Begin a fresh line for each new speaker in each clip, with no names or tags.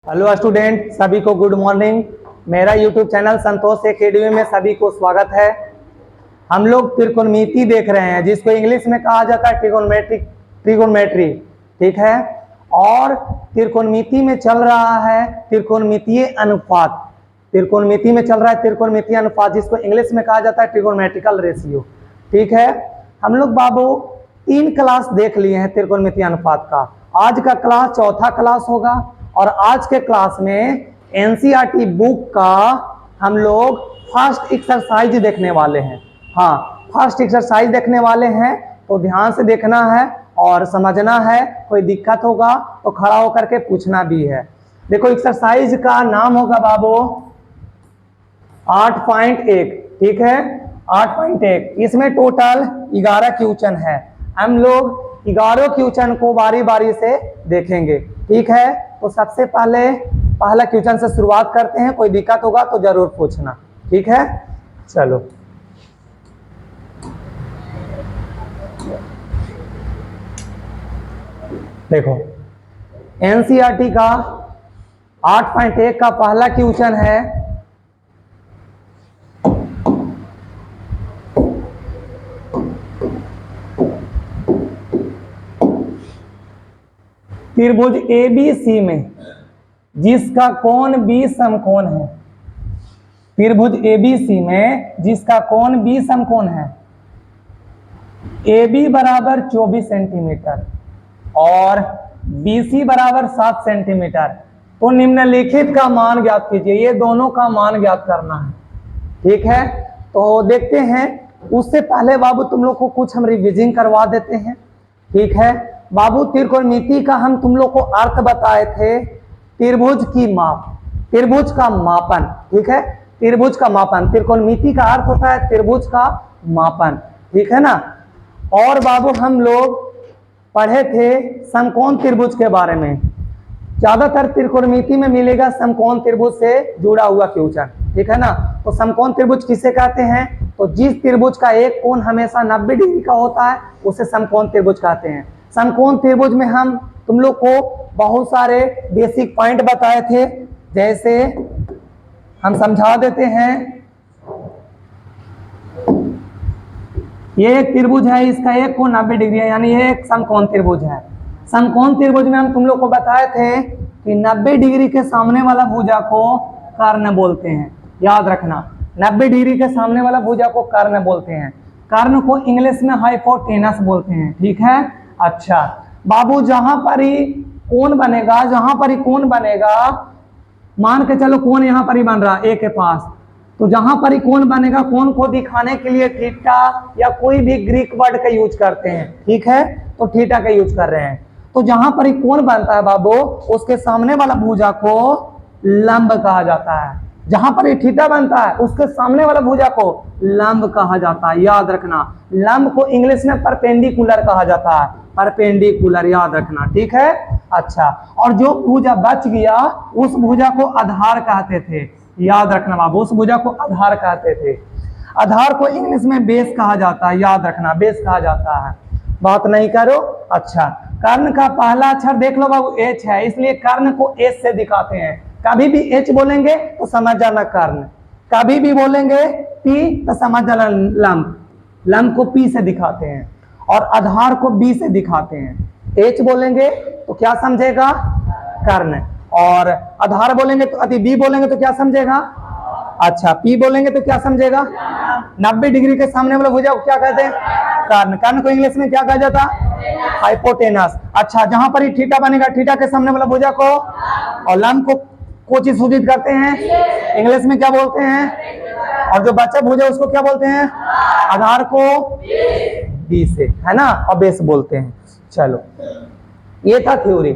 Hello student, सभी को good morning. मेरा यूट्यूब चैनल संतोष एकेडमी में सभी को स्वागत है। हम लोग त्रिकोणमिति देख रहे हैं, जिसको इंग्लिश में कहा जाता है ट्रिगोनोमेट्री, ठीक है। और त्रिकोणमिति में चल रहा है त्रिकोणमितीय अनुपात। त्रिकोणमिति में चल रहा है त्रिकोणमितीय अनुपात, जिसको इंग्लिश में कहा जाता है ट्रिगोनोमेट्रिकल रेशियो, ठीक है। हम लोग बाबू 3 क्लास देख लिए हैं त्रिकोणमितीय अनुपात का। आज का क्लास चौथा क्लास होगा और आज के क्लास में एनसीईआरटी बुक का हम लोग फर्स्ट एक्सरसाइज देखने वाले हैं। हाँ, फर्स्ट एक्सरसाइज देखने वाले हैं, तो ध्यान से देखना है और समझना है। कोई दिक्कत होगा तो खड़ा होकर के पूछना भी है। देखो, एक्सरसाइज का नाम होगा बाबू 8.1, ठीक है। 8.1 इसमें टोटल 11 क्वेश्चन है। हम लोग 11 क्वेश्चन को बारी बारी से देखेंगे, ठीक है। तो सबसे पहला क्वेश्चन से शुरुआत करते हैं। कोई दिक्कत होगा तो जरूर पूछना, ठीक है। चलो, देखो एनसीईआरटी का 8.1 का पहला क्वेश्चन है, त्रिभुज एबीसी में जिसका कोण बी समकोण है। त्रिभुज एबीसी में जिसका कोण बी समकोण है। AB बराबर 24 सेंटीमीटर और BC बराबर 7 सेंटीमीटर। तो निम्नलिखित का मान ज्ञात कीजिए। ये दोनों का मान ज्ञात करना है, ठीक है। तो देखते हैं। उससे पहले बाबू तुम लोग को कुछ हम रिविजन करवा देते हैं, ठीक है। बाबू त्रिकोणमिति का हम तुम लोग को अर्थ बताए थे, त्रिभुज की माप, त्रिभुज का मापन, ठीक है। त्रिभुज का मापन, त्रिकोणमिति का अर्थ होता है त्रिभुज का मापन, ठीक है ना। और बाबू हम लोग पढ़े थे समकोण त्रिभुज के बारे में। ज्यादातर त्रिकोणमिति में मिलेगा समकोण त्रिभुज से जुड़ा हुआ क्वेश्चन, ठीक है ना। तो समकोण त्रिभुज किसे कहते हैं? तो जिस त्रिभुज का एक कोण हमेशा 90 डिग्री का होता है उसे समकोण त्रिभुज कहते हैं। समकोण त्रिभुज में हम तुम लोग को बहुत सारे बेसिक पॉइंट बताए थे, जैसे हम समझा देते हैं। ये एक त्रिभुज है, इसका एक कोण 90 डिग्री है, यानी ये एक समकोण त्रिभुज है। समकोण त्रिभुज में हम तुम लोग को बताए थे कि 90 डिग्री के सामने वाला भुजा को कर्ण बोलते हैं। याद रखना, 90 डिग्री के सामने वाला भुजा को कर्ण बोलते हैं। कर्ण को इंग्लिश में हाइपोटेनस बोलते हैं, ठीक है। अच्छा बाबू, जहां पर ही कोण बनेगा, जहां पर ही कोण बनेगा, मान के चलो कोण यहां पर ही बन रहा है ए के पास, तो जहां पर ही कोण बनेगा, कोण को दिखाने के लिए थीटा या कोई भी ग्रीक वर्ड का यूज करते हैं, ठीक है। तो थीटा का यूज कर रहे हैं। तो जहां पर ही कोण बनता है बाबू, उसके सामने वाला भुजा को लंब कहा जाता है। जहां पर ये थीटा बनता है उसके सामने वाला भुजा को लंब कहा जाता है। याद रखना, लंब को इंग्लिश में परपेंडिकुलर कहा जाता है। परपेंडिकुलर, याद रखना, ठीक है। अच्छा, और जो भुजा बच गया उस भुजा को आधार कहते थे। याद रखना बाबू, उस भुजा को आधार कहते थे। आधार को इंग्लिश में बेस कहा जाता है। याद रखना, बेस कहा जाता है। बात नहीं करो। अच्छा, कर्ण का पहला अक्षर देख लो बाबू, एच है, इसलिए कर्ण को एच से दिखाते हैं। कभी भी एच बोलेंगे तो समझ जाना कर्ण, कभी भी बोलेंगे पी तो समझ जाना लंब। लंब को पी से दिखाते हैं और आधार को बी से दिखाते हैं। एच बोलेंगे तो क्या समझेगा? कर्ण। और आधार बोलेंगे तो बी बोलेंगे तो क्या समझेगा? अच्छा, पी बोलेंगे तो क्या समझेगा? 90 डिग्री के सामने वाला भुजा को क्या कहते हैं? कर्ण। कर्ण को इंग्लिश में क्या कहा जाता? हाइपोटेनस। अच्छा, जहां पर ही थीटा बनेगा, थीटा के सामने वाला भुजा को, और लंब को चीज सूचित करते हैं, इंग्लिश में क्या बोलते हैं? और जो बच्चा भुजा उसको क्या बोलते हैं? आधार को बी से, है ना, और बेस बोलते हैं। चलो, ये था थ्योरी।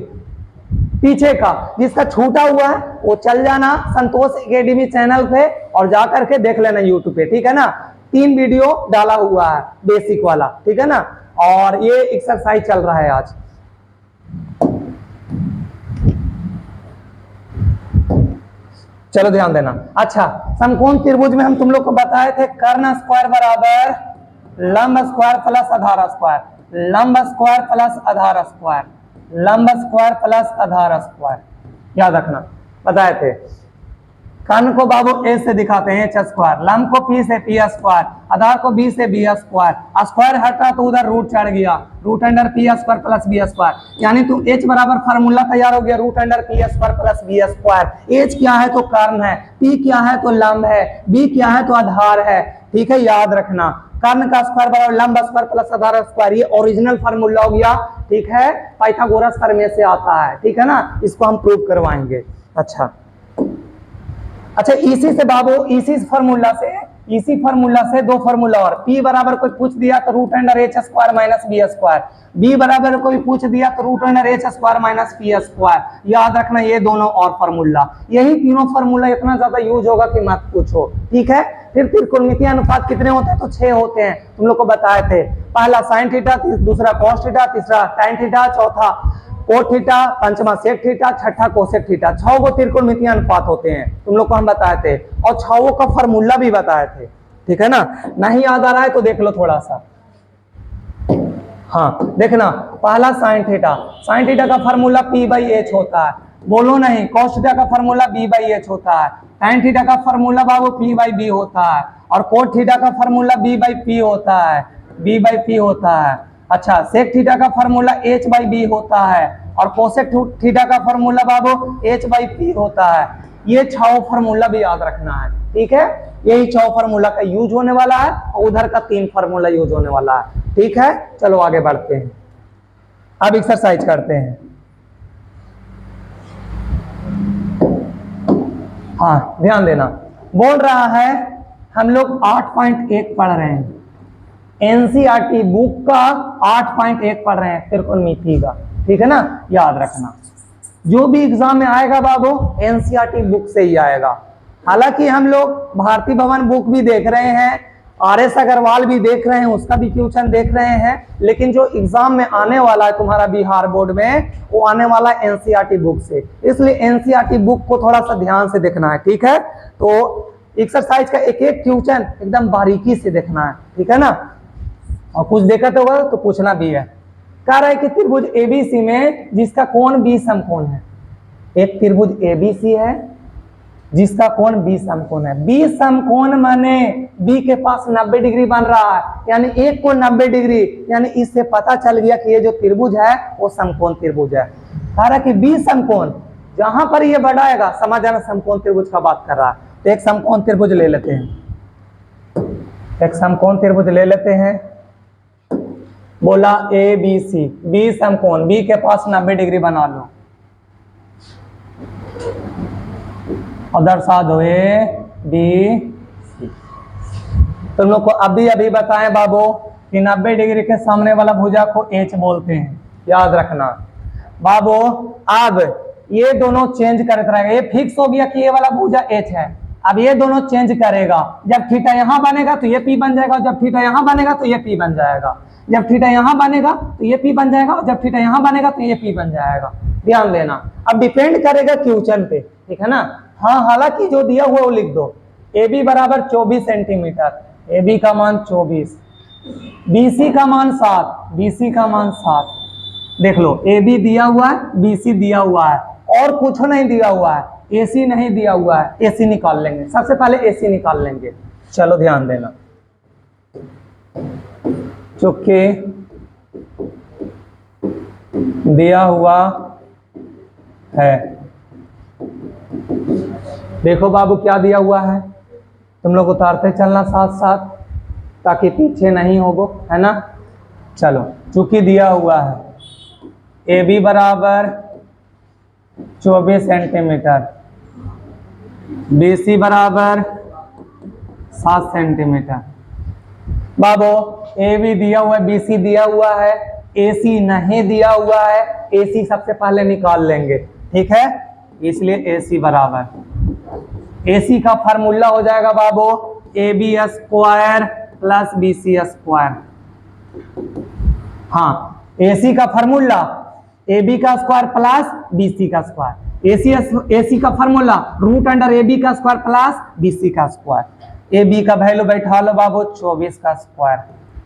पीछे का जिसका छूटा हुआ है वो चल जाना संतोष एकेडमी चैनल पे और जाकर के देख लेना यूट्यूब पे, ठीक है ना। 3 वीडियो डाला हुआ है बेसिक वाला, ठीक है ना। और ये एक्सरसाइज चल रहा है आज। चलो ध्यान देना। अच्छा, समकोण त्रिभुज में हम तुम लोग को बताए थे कर्ण स्क्वायर बराबर लंब स्क्वायर प्लस आधार स्क्वायर, लंब स्क्वायर प्लस आधार स्क्वायर, लंब स्क्वायर प्लस आधार स्क्वायर, याद रखना, बताए थे। कर्ण को बाबू ए से दिखाते हैं एच स्क्वायर, लंब को पी से पी स्क्वायर, आधार को बी से बी स्क्वायर, स्क्वायर हटा तो उधर रूट चढ़ गया, root under P square plus B square, यानी तो एच बराबर फार्मूला तैयार हो गया root under P square plus B square. H क्या है तो कर्ण है, पी क्या है तो लंब है, बी क्या है तो आधार है। ठीक है, याद रखना कर्ण का स्क्वायर बराबर लंब स्क्वायर प्लस आधार स्क्वायर, ये ओरिजिनल फार्मूला हो गया। ठीक है, पाइथागोरस प्रमेय से आता है। ठीक है ना, इसको हम प्रूव करवाएंगे। अच्छा इसी से बाबू इसी फार्मूला से दो फार्मूला और, P बराबर कोई पूछ दिया तो root under H square minus B square, B बराबर कोई पूछ दिया तो root under H square minus P square. याद रखना ये दोनों और फार्मूला, यही तीनों फार्मूला इतना ज्यादा यूज होगा कि मत पूछो। ठीक है, फिर त्रिकोणमितीय अनुपात कितने होते हैं तो 6 होते हैं, तुम लोग को बताए थे। पहला साइन थीटा, दूसरा कॉस थीटा, तीसरा टैन थीटा, चौथा कोट थीटा, पंचमा सेक थीटा, छठा कोसेक थीटा। 6 को त्रिकोणमितीय अनुपात होते हैं, तुम लोग को हम बताए थे, और 6 का फार्मूला भी बताए थे। ठीक है ना, नहीं याद आ रहा है तो देख लो थोड़ा सा। हाँ देखना, पहला साइन थीटा का फार्मूला P बाई एच होता है, बोलो नहीं। कॉस थीटा का फार्मूला B बाई एच होता है, टैन थीटा का फार्मूला बाबू P बाई बी होता है, और कोट थीटा का फार्मूला B बाई पी होता है, B बाई पी होता है। अच्छा, सेक थीटा का फार्मूला H बाई बी होता है, और कोसेक थीटा का फार्मूला बाबू H बाई पी होता है। ये 6 फार्मूला भी याद रखना है। ठीक है, यही 6 फार्मूला का यूज होने वाला है, और उधर का 3 फार्मूला यूज होने वाला है। ठीक है, चलो आगे बढ़ते हैं, अब एक्सरसाइज करते हैं। हाँ ध्यान देना, बोल रहा है हम लोग 8.1 पढ़ रहे हैं, एनसीईआरटी बुक का 8.1 पढ़ रहे हैं त्रिकोणमिति का। ठीक है ना, याद रखना जो भी एग्जाम में आएगा बाबू एनसीईआरटी बुक से ही आएगा। हालांकि हम लोग भारती भवन बुक भी देख रहे हैं, आरएस अग्रवाल भी देख रहे हैं, उसका भी ट्यूशन देख रहे हैं, लेकिन जो एग्जाम में आने वाला है तुम्हारा बिहार बोर्ड में, वो आने वाला है एनसीईआरटी बुक से, इसलिए एनसीईआरटी बुक को थोड़ा सा ध्यान से देखना है। ठीक है, तो एक्सरसाइज का एक एक ट्यूशन एकदम बारीकी से देखना है। ठीक है ना, और कुछ दिक्कत होगा तो पूछना भी है। कह रहा है कि त्रिभुज एबीसी में जिसका कोण बी समकोण है, एक त्रिभुज एबीसी है जिसका कोण बी समकोण है। बी समकोण माने बी के पास 90 डिग्री बन रहा है, यानी एक कोण 90 डिग्री, यानी इससे पता चल गया कि ये जो त्रिभुज है वो समकोण त्रिभुज है। कह रहा है कि बी समकोण, जहां पर ये बढ़ाएगा समझ जाना समकोण त्रिभुज का बात कर रहा है। तो एक समकोण त्रिभुज ले लेते हैं, एक समकोण त्रिभुज ले लेते हैं। बोला ए बी सी, बी समकोण, बी के पास 90 डिग्री बना लो और दर्शा दो ए बी सी। तुम लोग को अभी बताएं बाबू कि 90 डिग्री के सामने वाला भुजा को एच बोलते हैं, याद रखना बाबू। अब ये दोनों चेंज करते रहेगा, ये फिक्स हो गया कि ये वाला भुजा एच है। अब ये दोनों चेंज करेगा, जब थीटा यहां बनेगा तो ये पी बन जाएगा, जब थीटा यहां बनेगा तो ये पी बन जाएगा, जब थीटा यहां बनेगा तो ये पी बन जाएगा, और जब थीटा यहां बनेगा तो ये पी बन जाएगा। ध्यान देना, अब डिपेंड करेगा क्वेश्चन पे। ठीक है ना, हाँ हालांकि जो दिया हुआ वो लिख दो। ए बी बराबर 24 सेंटीमीटर, ए बी का मान 24, बी सी का मान 7, बी सी का मान 7। देख लो, ए बी दिया हुआ है, बी सी दिया हुआ है, और कुछ नहीं दिया हुआ है, ए सी नहीं दिया हुआ है। ए सी निकाल लेंगे, सबसे पहले ए सी निकाल लेंगे। चलो ध्यान देना, चुके दिया हुआ है। देखो बाबू क्या दिया हुआ है, तुम लोग उतारते चलना साथ साथ ताकि पीछे नहीं होगो, है ना। चलो, चूंकि दिया हुआ है ए बी बराबर 24 सेंटीमीटर, बी सी बराबर 7 सेंटीमीटर। बाबो ए बी दिया हुआ है, बी सी दिया हुआ है, ए सी नहीं दिया हुआ है, ए सी सबसे पहले निकाल लेंगे। ठीक है, इसलिए ए सी बराबर, ए सी का फार्मूला हो जाएगा बाबो A B square plus B C square. हाँ, ए सी का फार्मूला ए बी का स्क्वायर प्लस बी सी का स्क्वायर, ए सी का formula root under A B का स्क्वायर प्लस बी सी का स्क्वायर। ए बी का value बैठा लो बाबू 24 का स्क्वायर,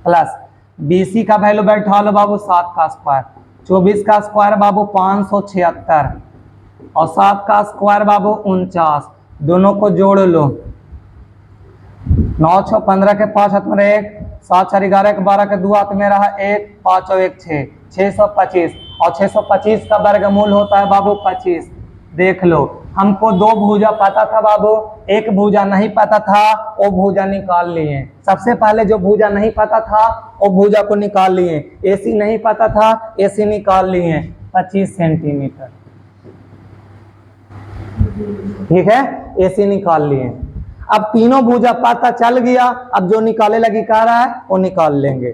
प्लस बी सी का वैल्यू बैठा लो बाबू 7 का स्क्वायर। 24 का स्क्वायर बाबू 576, और 7 का स्क्वायर बाबू 49, दोनों को जोड़ लो। 9 6 15 के 5 हाथ में 1, 7 4 11 के 12 के 2 हाथ में रहा 1, 5 और 1 6, 625, और 625 का वर्गमूल होता है बाबू 25। देख लो, हमको 2 भुजा पता था बाबू, एक भुजा नहीं पता था, वो भुजा निकाल लिए। सबसे पहले जो भुजा नहीं पता था वो भुजा को निकाल लिए। एसी नहीं पता था, एसी निकाल लिए 25 सेंटीमीटर। ठीक है, एसी निकाल लिए। अब तीनों भुजा पता चल गया, अब जो निकाले लगी कह रहा है वो निकाल लेंगे,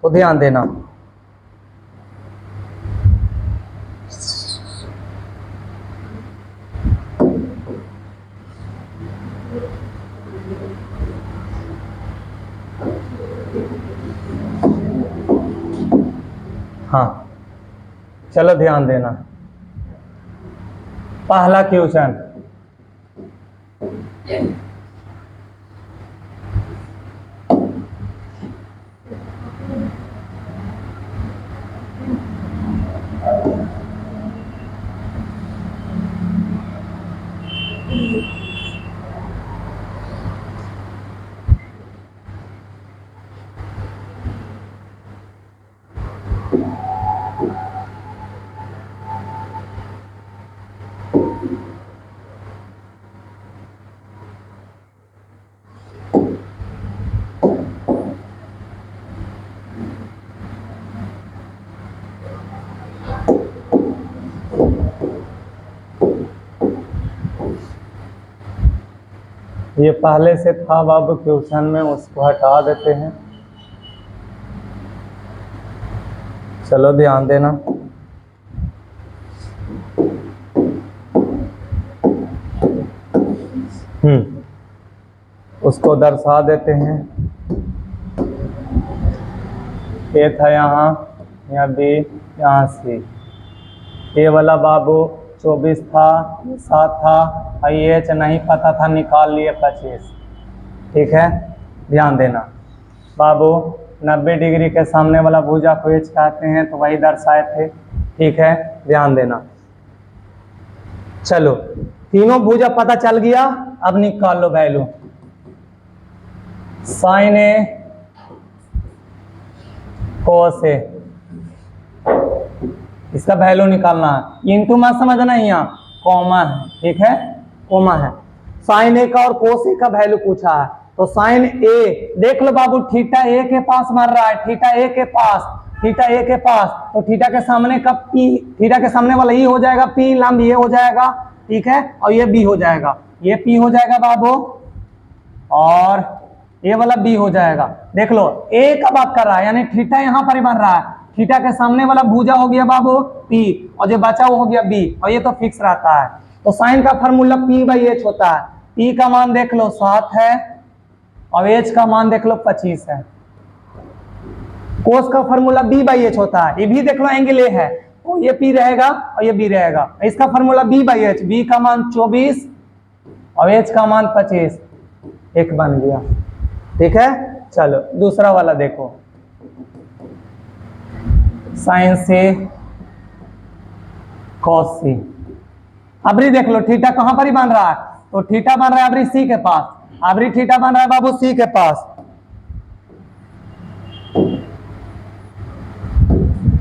तो ध्यान देना। हाँ चलो ध्यान देना। पहला क्वेश्चन, ये पहले से था बाबू क्वेश्चन में, उसको हटा देते हैं। चलो ध्यान देना। उसको दर्शा देते हैं। ए था यहाँ, यहाँ बी, यहाँ सी। ए वाला बाबू 24 था, 7 था, और एच नहीं पता था, निकाल लिए 25। ठीक है, ध्यान देना बाबू। 90 डिग्री के सामने वाला भुजा को एच कहते हैं, तो वही दर्शाए थे। ठीक है, ध्यान देना। चलो, तीनों भुजा पता चल गया, अब निकाल लो वैल्यू। साइन ए कोस ए, इसका वैल्यू निकालना है। इंटू मत समझना, यहाँ कॉमा है। ठीक है, कॉमा है। साइन ए का और कोस ए का वैल्यू पूछा है, तो साइन ए देख लो बाबू, थीटा ए के पास मार रहा है, थीटा ए के पास, थीटा ए के पास, तो थीटा के सामने का पी, थीटा के सामने वाला ई हो जाएगा, पी लंब ये हो जाएगा। ठीक है, और ये बी हो जाएगा, ये पी हो जाएगा बाबू, और ये वाला बी हो जाएगा। देख लो, ए का बात कर रहा है, यानी थीटा यहाँ पर ही बन रहा है। थीटा के सामने वाला भुजा हो गया बाबू पी, और जो बचा वो हो गया बी, और ये तो फिक्स रहता है। तो साइन का फॉर्मूला पी बाई एच होता है। पी का मान देख लो 7 है, और एच का मान देख लो 25 है। कोस का फॉर्मूला बी बाई एच होता है, ये भी देख लो एंगल ए है, तो ये पी रहेगा और ये बी रहेगा। इसका formula B by H, B का मान 24 और एच का मान 25, एक बन गया। ठीक है, चलो दूसरा वाला देखो। साइन से कॉस सी, अबरी देख लो, थीटा कहां पर ही बन रहा है, तो थीटा बन रहा है अबरी सी के पास, अबरी थीटा बन रहा है बाबू सी के पास।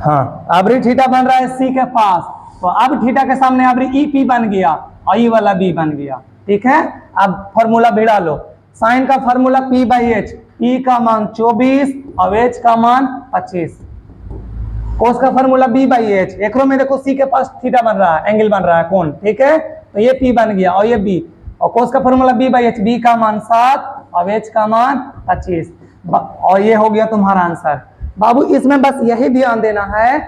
हाँ, अबरी थीटा बन रहा है सी के पास, तो अब थीटा के सामने अबरी ई पी बन गया और ई वाला बी बन गया। ठीक है, अब फॉर्मूला भिड़ा लो। साइन का formula P by H, P का मान 24 और एच का मान 25। कोस का फॉर्मूला बी बाई एच, एक रो में देखो सी के पास थीटा बन रहा है, एंगल बन रहा है कोण। ठीक है, तो ये पी बन गया और ये बी, और कोस का formula B by H, B का मान 7 और एच का मान 25, और ये हो गया तुम्हारा आंसर। बाबू इसमें बस यही ध्यान देना है,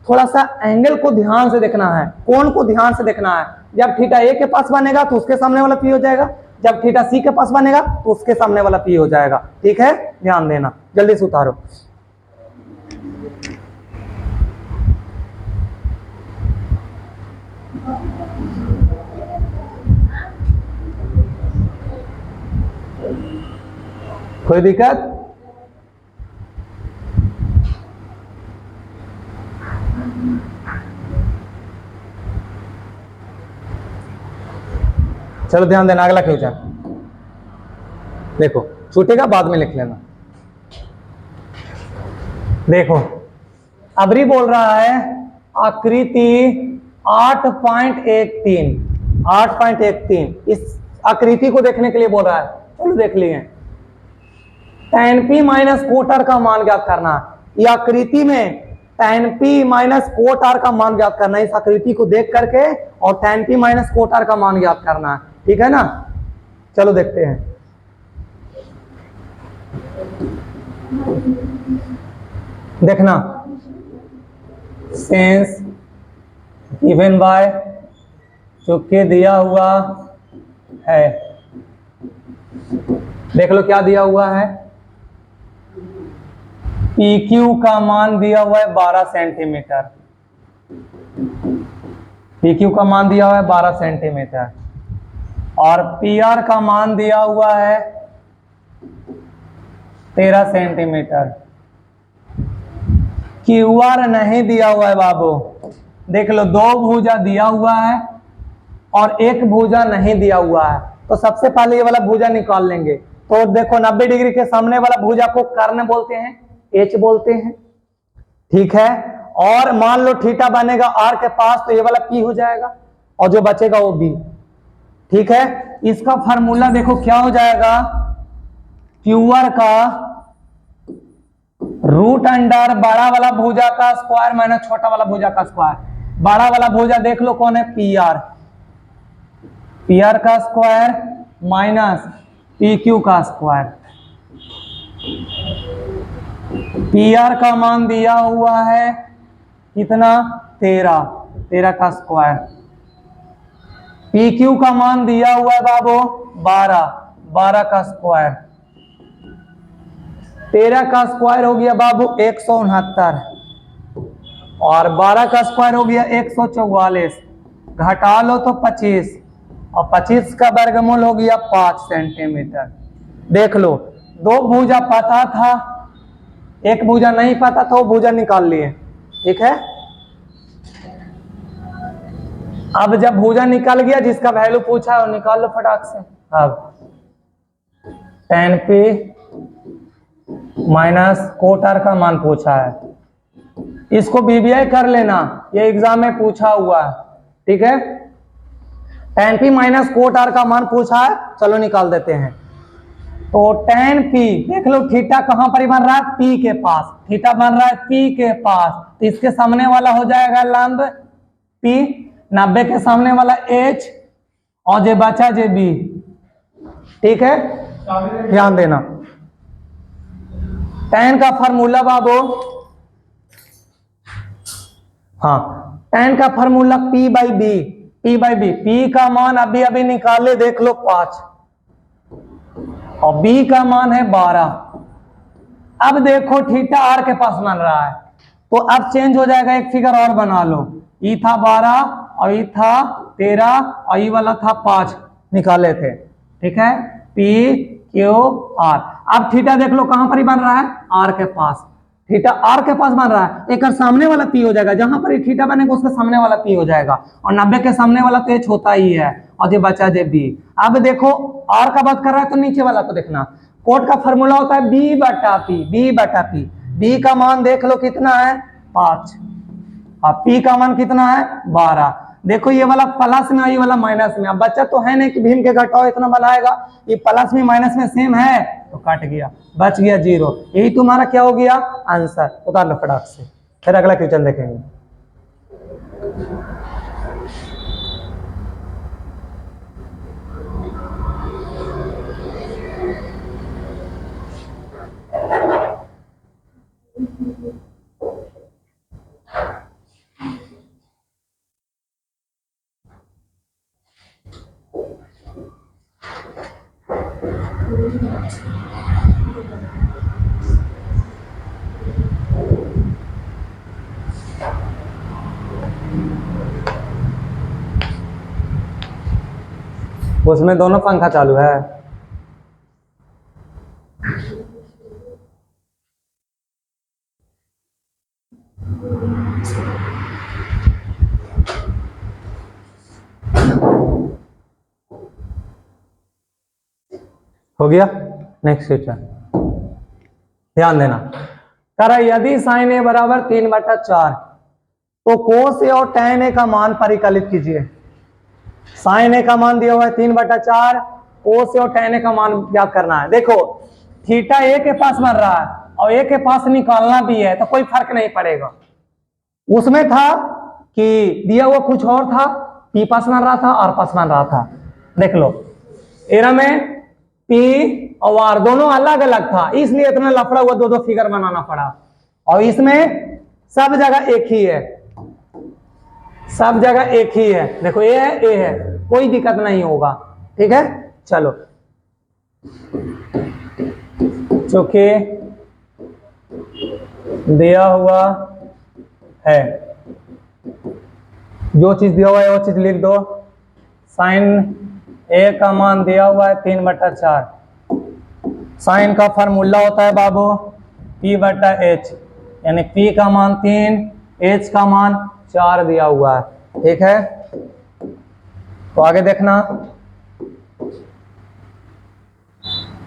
थोड़ा सा एंगल को ध्यान से देखना है, कोण को ध्यान से देखना है। जब थीटा ए के पास बनेगा तो उसके सामने वाला पी हो जाएगा, जब थीटा सी के पास बनेगा तो उसके सामने वाला पी हो जाएगा। ठीक है, ध्यान देना, जल्दी से उतारो। कोई दिक्कत? चलो ध्यान देना, अगला क्वेश्चन देखो, छूटेगा बाद में लिख लेना। देखो अबरी बोल रहा है आकृति 8.13, 8.13 इस आकृति को देखने के लिए बोल रहा है। चलो देख लिए, tan p minus cot r का मान ज्ञात करना। ये आकृति में tan p minus cot r का मान ज्ञात करना, इस आकृति को देख करके, और tan p minus cot r का मान ज्ञात करना, ठीक है ना। चलो देखते हैं। देखना, सेंस गिवन बाय, चुके दिया हुआ है, देख लो क्या दिया हुआ है, PQ का मान दिया हुआ है 12 सेंटीमीटर, PQ का मान दिया हुआ है 12 सेंटीमीटर, और PR का मान दिया हुआ है 13 सेंटीमीटर। QR नहीं दिया हुआ है बाबू, देख लो, दो भुजा दिया हुआ है और एक भुजा नहीं दिया हुआ है। तो सबसे पहले ये वाला भुजा निकाल लेंगे। तो देखो 90 डिग्री के सामने वाला भुजा को कर्ण बोलते हैं, H बोलते हैं, ठीक है। और मान लो थीटा बनेगा R के पास, तो ये वाला P हो जाएगा और जो बचेगा वो B, ठीक है। इसका फार्मूला देखो क्या हो जाएगा, QR का रूट अंडर बड़ा वाला भुजा का स्क्वायर माइनस छोटा वाला भुजा का स्क्वायर। बड़ा वाला भुजा देख लो कौन है, PR, PR का स्क्वायर माइनस PQ का स्क्वायर। PR का मान दिया हुआ है कितना, 13 का स्क्वायर। PQ का मान दिया हुआ है बाबू 12 का स्क्वायर। 13 का स्क्वायर हो गया बाबू 169, और 12 का स्क्वायर हो गया 144, घटा लो तो 25, और 25 का वर्गमूल हो गया 5 सेंटीमीटर। देख लो, दो भुजा पता था, एक भुजा नहीं पता था, वो भुजा निकाल लिए, ठीक है। अब जब भुजा निकल गया, जिसका वैल्यू पूछा है वो निकाल लो फटाक से। अब tan p minus cot r का मान पूछा है, इसको BBI कर लेना, ये एग्जाम में पूछा हुआ है, ठीक है। tan p minus cot r का मान पूछा है, चलो निकाल देते हैं। तो tan p, देख लो थीटा कहां पर बन रहा है, P के पास, थीटा बन रहा है P के पास, तो इसके सामने वाला हो जाएगा लंब P, 90 के सामने वाला H, और जे बचा जे B, ठीक है। ध्यान देना, tan का फार्मूला बाबू, हाँ tan का formula P by B, P का मान अभी अभी निकाले, देख लो 5, और B का मान है 12। अब देखो थीटा R के पास बन रहा है, तो अब चेंज हो जाएगा, एक फिगर और बना लो, ई था 12 और ई था 13 और ई वाला था 5 निकाले थे, ठीक है। PQR, अब थीटा देख लो कहां पर ही बन रहा है, R के पास, थीटा R के पास बन रहा है, एक सामने वाला P हो जाएगा, जहां पर थीटा बनेगा उसके सामने वाला P हो जाएगा, और 90 के सामने वाला तो H होता ही है, और ये बचा जे B। अब देखो R का बात कर रहा है तो नीचे वाला को देखना, कोट का फॉर्मूला होता है B बटा P, B का मान देख लो कितना है 5, और P का मान कितना है 12। देखो ये वाला प्लस में, ये वाला माइनस में, अब बच्चा तो है नहीं कि भीम के घटाओ इतना बनाएगा, ये प्लस में माइनस में सेम है तो कट गया, बच गया 0, यही तुम्हारा क्या हो गया आंसर। उतार लो फटाक से, फिर अगला क्वेश्चन देखेंगे। उसमें दोनों पंखा चालू है, हो गया। नेक्स्ट क्वेश्चन ध्यान देना। कह रहा यदि साइन ए बराबर 3/4 तो कोस ए और tan ए का मान परिकलित कीजिए। साइन ए का मान दिया हुआ है 3/4, कोस ए और tan ए का मान ज्ञात करना है। देखो थीटा ए के पास बन रहा है और ए के पास निकालना भी है तो कोई फर्क नहीं पड़ेगा। उसमें था कि दिया हुआ कुछ और था, पी पास बन रहा था और पास बन रहा था। देख लो एरा में पी और आर दोनों अलग अलग था, इसलिए इतना लफड़ा हुआ, दो दो फिगर बनाना पड़ा। और इसमें सब जगह एक ही है, सब जगह एक ही है। देखो ए है, ए है, कोई दिक्कत नहीं होगा। ठीक है, चलो चूंकि दिया हुआ है, जो चीज दिया हुआ है वो चीज लिख दो। साइन ए का मान दिया हुआ है 3/4। साइन का फार्मूला होता है बाबू P/H, यानी P का मान 3, H का मान 4 दिया हुआ है। ठीक है, तो आगे देखना।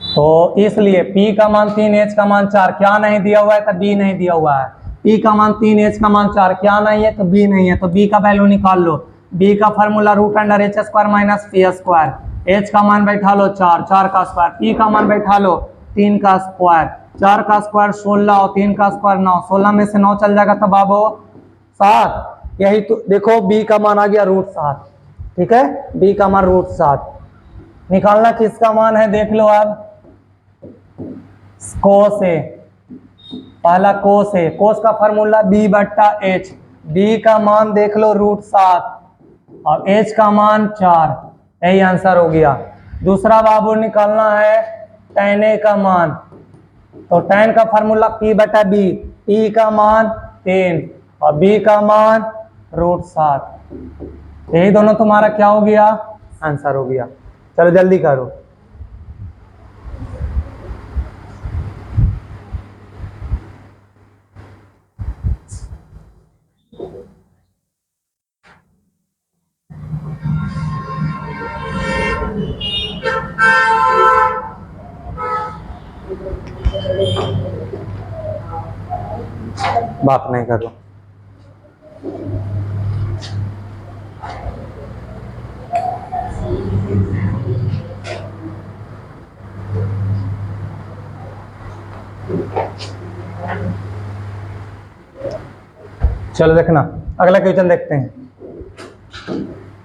तो इसलिए P का मान 3, H का मान 4, क्या नहीं दिया हुआ है तो B नहीं दिया हुआ है। P का मान 3, H का मान 4, क्या नहीं है तो B नहीं है, तो B का वैल्यू निकाल लो। B का फार्मूला √(h² - p²। H का मान बैठा लो 4, 4 का स्क्वायर। P का मान बैठा लो 3 का स्क्वायर, 4 का स्क्वायर 16 और 3 का स्क्वायर 9, 16 में से 9 चल जाएगा तो बाबू 7। यही तो देखो B का मान आ गया √7। ठीक है, B का मान √7 निकालना किसका मान है देख लो। अब कोस ए, पहला कोस ए, कोस का फार्मूला B/H। B का मान देख लो √7 और H का मान 4, यही आंसर हो गया। दूसरा बाबू निकालना है tan ए का मान, तो tan का फार्मूला P/B। P का मान 3 और B का मान √7, यही दोनों तुम्हारा क्या हो गया, आंसर हो गया। चलो जल्दी करो। बात नहीं करो। चलो देखना अगला क्वेश्चन देखते हैं।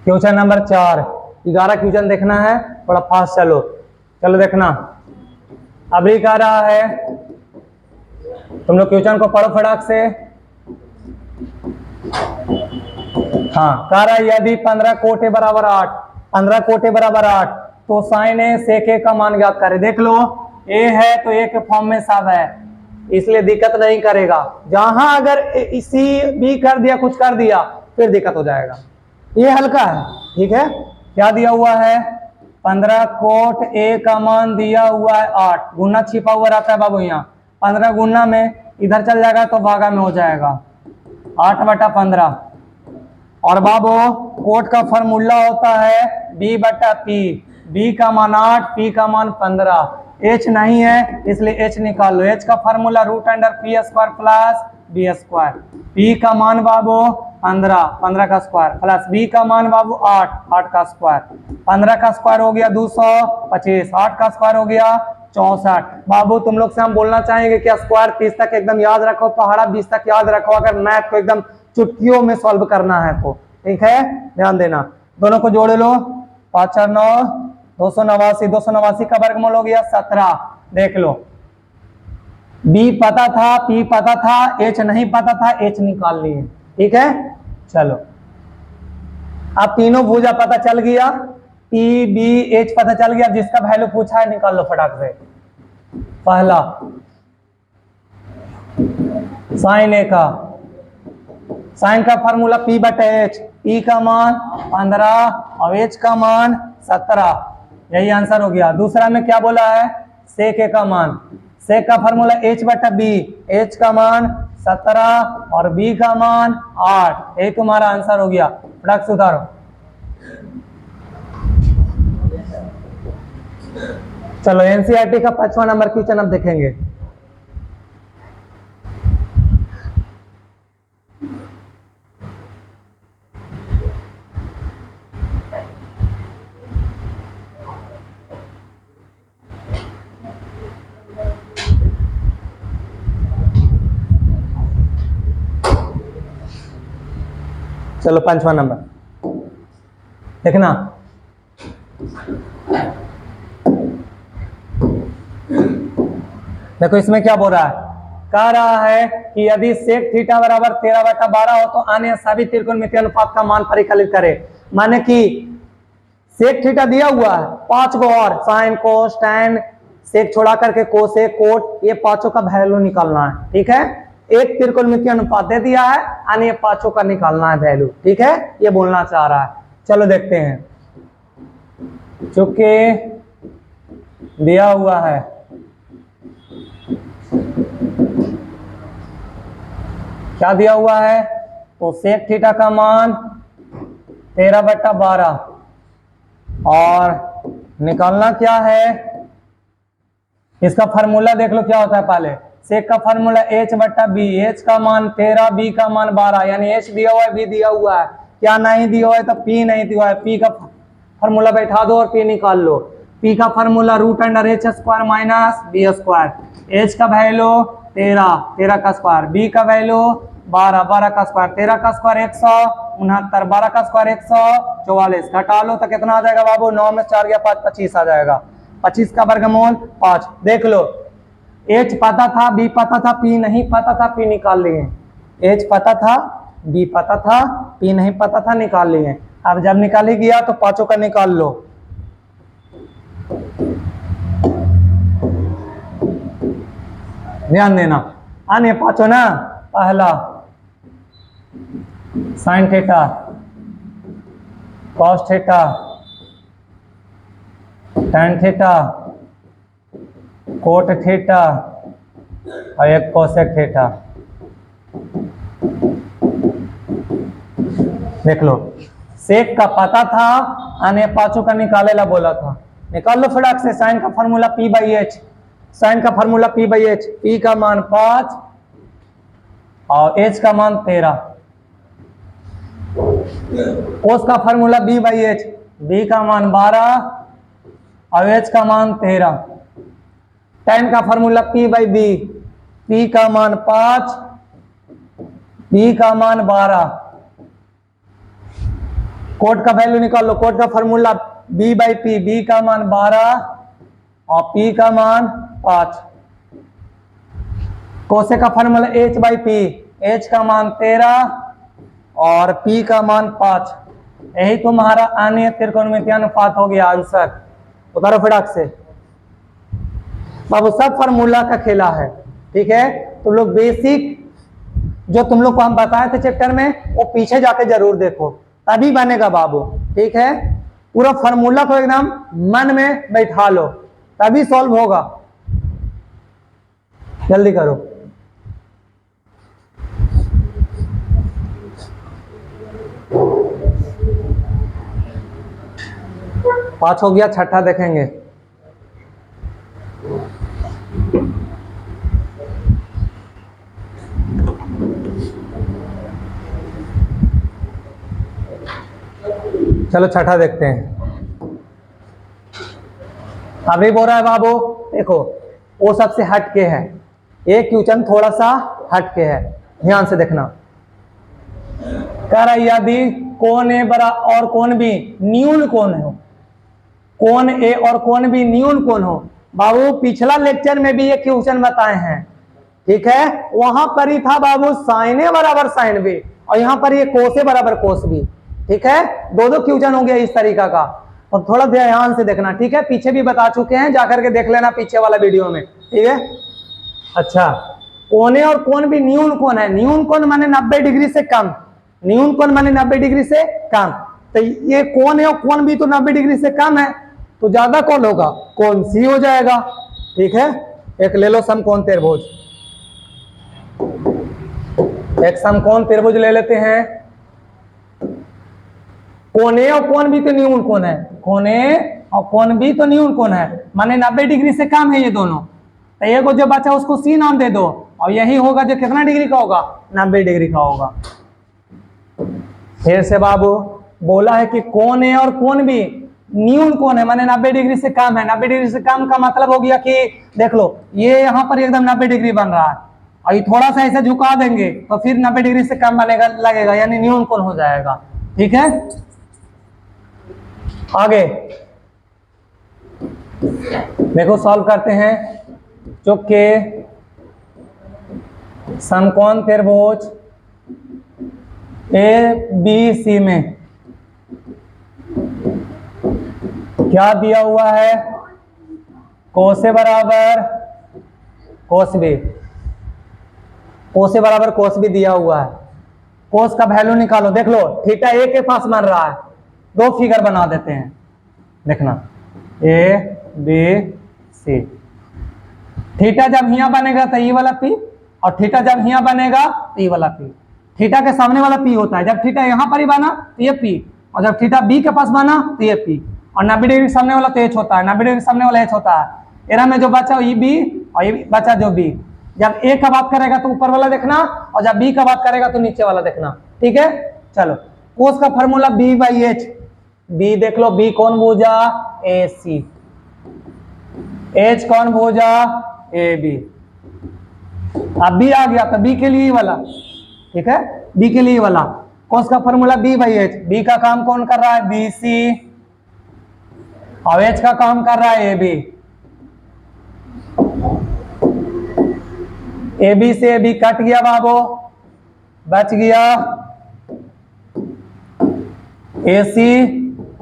क्वेश्चन नंबर 4, 11 क्वेश्चन देखना है, थोड़ा फास्ट चलो। चलो देखना, अभी कह रहा है तुम लोग क्वेश्चन को पढ़ो फटाक से। हाँ, कह रहा है यदि 15 कोटे बराबर 8, 15 कोटे बराबर 8 तो साइन ए सेक ए का मान ज्ञात करे। देख लो ए है तो ए के फॉर्म में सब है, इसलिए दिक्कत नहीं करेगा। जहां अगर इसी बी कर दिया, कुछ कर दिया, फिर दिक्कत हो जाएगा। ये हल्का है। ठीक है, क्या दिया हुआ है, 15 कोट ए का मान दिया हुआ है 8, गुना छिपा हुआ रहता है बाबू। यहाँ 15 गुना में इधर चल जाएगा तो भागा में हो जाएगा 8/15। और बाबू कोट का फॉर्मूला होता है B/P। B का मान 8, P का मान 15, H नहीं है इसलिए H निकाल लो। H का फॉर्मूला √p² + b²। P का मान बाबू 15, 15 का स्क्वायर प्लस B का मान बाबू 8, 8 का स्क्वायर। 15 का स्क्वायर हो गया 225, 8 का स्क्वायर हो गया 64। बाबू तुम लोग से हम बोलना चाहेंगे कि स्क्वायर 30 तक एकदम याद रखो, पहाड़ा 20 तक याद रखो, अगर मैथ को एकदम चुटकियों में सॉल्व करना है तो। ठीक है, ध्यान देना। दोनों को जोड़ लो, 5 4 9, 289, 289 का वर्गमूल हो गया 17। देख लो B पता था, P पता था, H नहीं पता था, H निकाल लिए। ठीक है, चलो अब तीनों भुजा पता चल गया, P B H पता चल गया। जिसका वैल्यू पूछा है निकाल लो फटाक से। पहला साइन ए का, साइन का फार्मूला P/H। P का मान 15 और H का मान 17, यही आंसर हो गया। दूसरा में क्या बोला है, सेक ए का मान, सेक का फार्मूला H/B। H का मान 17 और B का मान 8, यही तुम्हारा आंसर हो गया। फटाक से उतारो। चलो एनसीईआरटी का 5वां नंबर क्वेश्चन अब देखेंगे। चलो 5वां नंबर देखना। देखो इसमें क्या बोल रहा है, कह रहा है कि यदि सेक थीटा बराबर 13/12 हो तो अन्य सभी त्रिकोणमितीय अनुपात का मान परिकलित करे। माने कि सेक थीटा दिया हुआ है 5 को और साइन कोस टैन सेक छोड़ा करके कोसेक कोट, ये पांचों का वैल्यू निकालना है। ठीक है, एक त्रिकोणमितीय अनुपात दे दिया है, अन्य पांचों का निकालना है वैल्यू। ठीक है, ये बोलना चाह रहा है। चलो देखते हैं, चूंकि दिया हुआ है क्या दिया हुआ है, तो सेक थीटा का मान 13/12 और निकालना क्या है, इसका फार्मूला देख लो क्या होता है। पहले सेक का फार्मूला h/b, h का मान 13, b का मान 12, यानी h दिया हुआ है, b दिया हुआ है, क्या नहीं दिया हुआ है तो p नहीं दिया हुआ है, p का फार्मूला बैठा दो और p निकाल लो। p का formula √h² minus b², h का वैल्यू 13 का स्क्वायर, b का वैल्यू 12 का स्क्वायर, 13 का स्क्वायर 169, 12 का स्क्वायर 144, घटा लो तो कितना आ जाएगा बाबू, 9 में 4 गया 5, 25 आ जाएगा। 25 का वर्गमूल 5। देख लो, h पता था, b पता था, p नहीं पता था, p निकाल लिए। h पता था, b पता था, p नहीं पता था, निकाल लिए। अब जब निकाल ही गया तो पांचों का निकाल लो। ध्यान देना, आने पांचों ना, पहला sine theta, cos theta, tan theta, cot theta और एक कोसेक थीटा। देख लो, सेक का पता था, अन्य पांचों का निकाले ला बोला था, निकाल लो फटाक से। साइन का फार्मूला p/h, साइन का फार्मूला p/h, p का मान 5 और h का मान 13। कोस का फार्मूला b/h, b का मान 12 और h का मान 13। टैन का फार्मूला p/b, p का मान 5, b का मान 12। कोट का वैल्यू निकाल लो, कोट का फार्मूला b/p, b का मान 12 और p का मान 5। कोसे का फार्मूला h/p, h का मान 13 और p का मान 5। यही तुम्हारा अन्य त्रिकोणमितीय अनुपात हो गया आंसर। उतारो फटाक से बाबू, सब फार्मूला का खेला है। ठीक है, तुम लोग बेसिक जो तुम लोग को हम बताए थे चैप्टर में वो पीछे जाके जरूर देखो, तभी बनेगा बाबू। ठीक है, पूरा फार्मूला को एकदम मन में बैठा लो, तभी सॉल्व होगा। जल्दी करो। पांच हो गया, छठा देखेंगे। चलो छठा देखते हैं। अभी बोल रहा है बाबू, देखो वो सबसे हट के है, एक क्वेश्चन थोड़ा सा हट के है, ध्यान से देखना। कह रहा है यदि कोण ए बड़ा और कोण बी न्यून कोण हो, कोण ए और कोण बी न्यून कोण हो। बाबू पिछला लेक्चर में भी ये क्वेश्चन बताए हैं। ठीक है, वहां पर ही था बाबू साइन ए बराबर साइन बी, और यहाँ पर ये कोस ए बराबर कोस बी। ठीक है, दो क्वेश्चन हो गया इस तरीका का, और थोड़ा ध्यान से देखना। ठीक है, पीछे भी बता चुके हैं, जाकर के देख लेना पीछे वाला वीडियो में। ठीक है, अच्छा, कोण ए और कोण बी न्यून कोण है, न्यून कोण माने 90 डिग्री से कम, न्यून कोण माने 90 डिग्री से कम। तो ये कोण ए और कोण बी तो 90 डिग्री से कम है, तो ज्यादा कौन होगा, कोण सी हो जाएगा। ठीक है, एक ले लो समकोण त्रिभुज, एक समकोण त्रिभुज ले लेते हैं। कोण ए और कोण बी तो न्यून कोण है, कोण ए और कोण बी तो न्यून कोण है, माने 90 डिग्री से कम है ये दोनों। तो ये को जो बचा उसको सी नाम दे दो, और यही होगा जो कितना डिग्री का होगा, 90 डिग्री का होगा। फिर से बाबू बोला है कि कोण ए और कोण बी न्यून कोण है, माने 90 डिग्री से कम है। 90 डिग्री से कम का मतलब हो गया कि देख लो ये यहाँ पर एकदम 90 डिग्री बन रहा है, और ये थोड़ा सा ऐसे झुका देंगे तो फिर 90 डिग्री से कम बनेगा लगेगा, यानी न्यून कोण हो जाएगा। ठीक है, आगे देखो सॉल्व करते हैं। चुपके समकोण त्रिभुज ए बी सी में क्या दिया हुआ है, कोस ए बराबर कोस बी, कोस ए बराबर कोस बी दिया हुआ है। कोस का वैल्यू निकालो, देख लो थीटा ए के पास बन रहा है, दो फिगर बना देते हैं, देखना ए बी सी। थीटा जब यहाँ बनेगा तो ये वाला पी, और थीटा जब यहाँ बनेगा तो ये वाला पी। थीटा के सामने वाला पी होता है, जब थीटा यहाँ पर ही बना तो ये पी, और जब थीटा बी के पास बना तो ये पी, और 90 डिग्री सामने वाला तो एच होता है, 90 डिग्री सामने वाला एच होता है। एरा में जो बचा ये बी, और ये बचा जो बी। जब ए का बात करेगा तो ऊपर वाला देखना, और जब बी का बात करेगा तो नीचे वाला देखना। ठीक है, चलो कोस का formula B by H. B देख लो, बी कौन भुजा ए सी, एच कौन भुजा ए बी। अब बी आ गया तो बी के लिए वाला, ठीक है, बी के लिए वाला कोस का formula B by H. B का काम कौन कर रहा है, बी सी, और एच का काम कर रहा है ए बी। ए बी से ए बी कट गया बाबू, बच गया ए सी,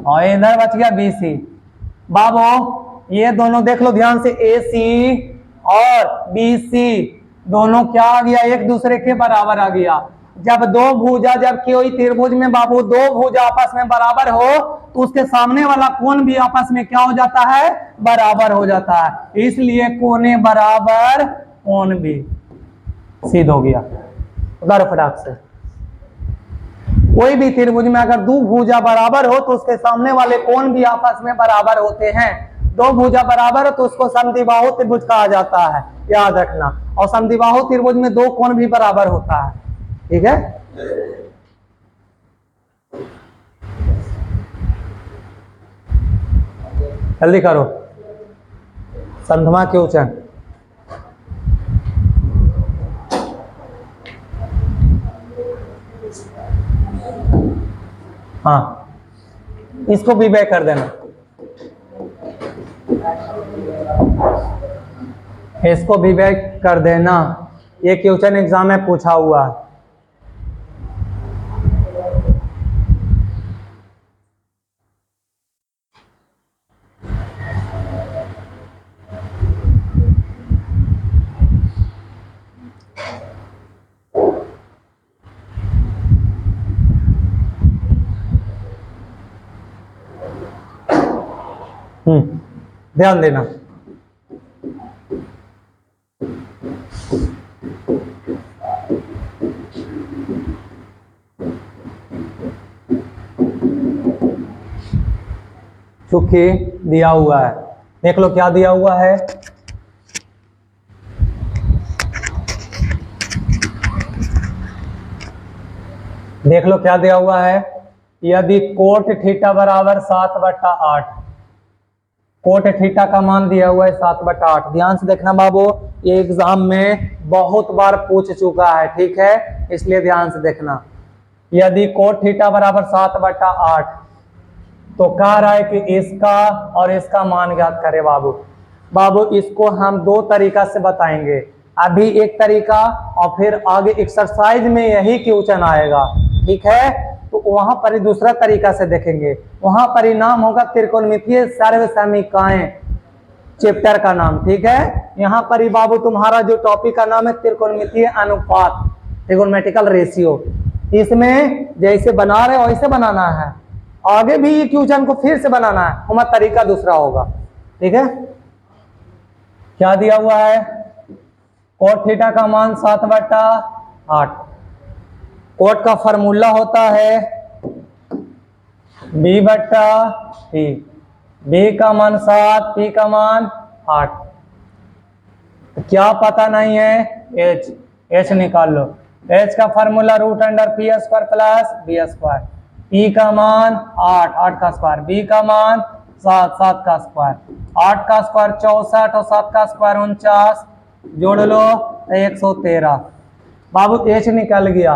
और इधर बच गया बी सी। बाबू ये दोनों देख लो ध्यान से, ए सी और बी सी दोनों क्या आ गया, एक दूसरे के बराबर आ गया। जब दो भुजा, जब कोई त्रिभुज में बाबू दो भुजा आपस में बराबर हो तो उसके सामने वाला कोण भी आपस में क्या हो जाता है, बराबर हो जाता है। इसलिए कोणे बराबर कोण भी सिद्ध हो गया। उधर फटाक से कोई भी त्रिभुज में अगर दो भुजा बराबर हो तो उसके सामने वाले कोण भी आपस में बराबर होते हैं। दो भुजा बराबर हो तो उसको समद्विबाहु त्रिभुज कहा जाता है, याद रखना। और समद्विबाहु त्रिभुज में दो कोण भी बराबर होता है। ठीक है, जल्दी करो, संधमा क्योचन। हाँ, इसको भी बैक कर देना, इसको भी बैक कर देना। ये क्वेश्चन एग्जाम में पूछा हुआ है। ध्यान देना। चुकी दिया हुआ है, देख लो क्या दिया हुआ है। देख लो क्या दिया हुआ है, यदि कोट थीटा बराबर 7/8, कोट थीटा का मान दिया हुआ है 7/8। ध्यान से देखना बाबू, ये एग्जाम में बहुत बार पूछ चुका है, ठीक है, इसलिए ध्यान से देखना। यदि कोट थीटा बराबर 7/8 तो कह रहा है कि इसका और इसका मान ज्ञात करे। बाबू बाबू इसको हम दो तरीका से बताएंगे, अभी एक तरीका और फिर आगे एक्सरसाइज में यही क्वेश्चन आएगा, ठीक है। तो वहां पर ही दूसरा तरीका से देखेंगे, वहां पर ही नाम होगा त्रिकोणमितीय सर्वसमीकाएं, चैप्टर का नाम, ठीक है। यहाँ पर ही बाबू तुम्हारा जो टॉपिक का नाम है त्रिकोणमितीय अनुपात, ट्रिगोनोमेट्रिकल रेशियो। इसमें जैसे बना रहे वैसे बनाना है, आगे भी ये क्वेश्चन को फिर से बनाना है, हमारा तरीका दूसरा होगा, ठीक है। क्या दिया हुआ है, कोट थीटा का मान 7/8। कोट का फॉर्मूला होता है B/T, बी का मान 7, पी का मान 8। तो क्या पता नहीं है? एच। एच निकाल लो। एच का formula root under P square plus B square. P का मान 8, 8 का स्क्वायर। बी का मान 7, 7 का स्क्वायर। 8 का स्क्वायर 64 और 7 का स्क्वायर 49, जोड़ लो 113। बाबू एच निकल गया।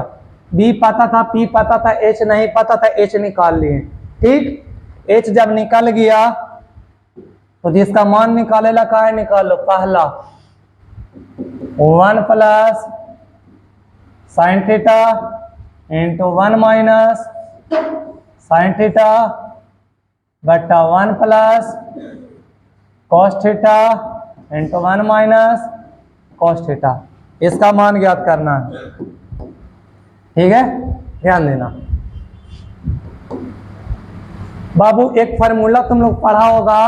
बी पता था, पी पता था, एच नहीं पता था, एच निकाल लिए। ठीक, एच जब निकल गया तो जिसका मान निकालेला का है, निकाल लो। पहला 1 plus sine theta into 1 minus sine theta बट्टा 1 plus cos theta into 1 minus cos theta. इसका मान ज्ञात करना है। ठीक है, ध्यान देना। बाबू एक फार्मूला तुम लोग पढ़ा होगा,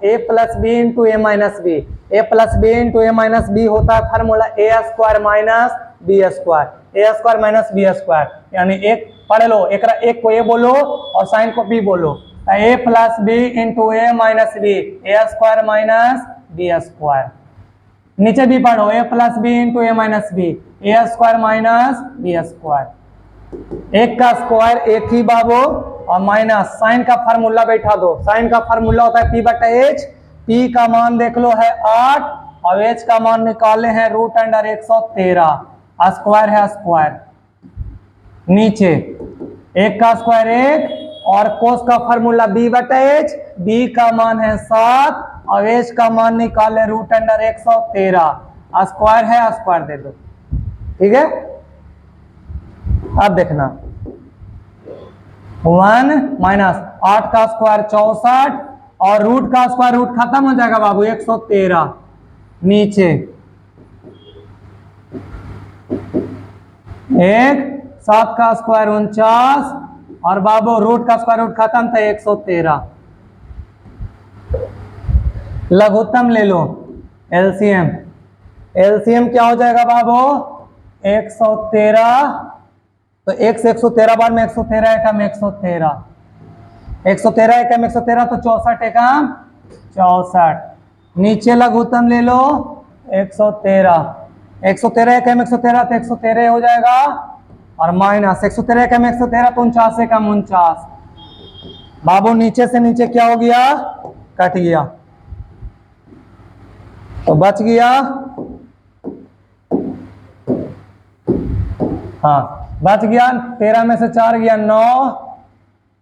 ए प्लस बी इंटू ए माइनस बी। ए प्लस बी इंटू ए माइनस बी होता है फार्मूला ए स्क्वायर माइनस बी स्क्वायर। ए स्क्वायर माइनस बी स्क्वायर, यानी एक पढ़ लो, एक को ए बोलो और साइन को बी बोलो। ए प्लस बी इंटू ए माइनस बी, ए स्क्वायर माइनस बी स्क्वायर। नीचे भी पढ़ो, ए प्लस बी इंटू ए माइनस बी, ए स्क्वायर माइनस बी स्क्वायर। एक का स्क्वायर एक ही बाबू, और माइनस साइन का फार्मूला बैठा दो। साइन का फार्मूला होता है पी बटा एच। पी का मान देख लो है 8 और एच का मान निकाले हैं रूट अंडर 113। स्क्वायर है स्क्वायर। नीचे एक का स्क्वायर एक और कोस का फार्मूला बी बटा एच। बी का मान है 7 और एच का मान निकाले रूट अंडर 113। स्क्वायर है स्क्वायर दे दो। ठीक है, अब देखना 1 माइनस 8 का स्क्वायर 64 और रूट का स्क्वायर रूट खत्म हो जाएगा बाबू 113। नीचे एक 7 का स्क्वायर 49 और बाबू रूट का स्क्वायर रूट खत्म था 113। लघुत्तम ले लो, एलसीएम। एलसीएम क्या हो जाएगा बाबू 113। तो 1 से 113 बार में 113 एकम 113, 113 एकम 113 तो 64 एकम 64। नीचे लघुत्तम ले लो 113, 113 एकम 113 तो 113 हो जाएगा और माइनस 113 एकम 113 तो 49 एकम 49। बाबू नीचे से नीचे क्या हो गया, कट गया तो बच गया, हाँ बच गया। 13 में से 4 गया 9,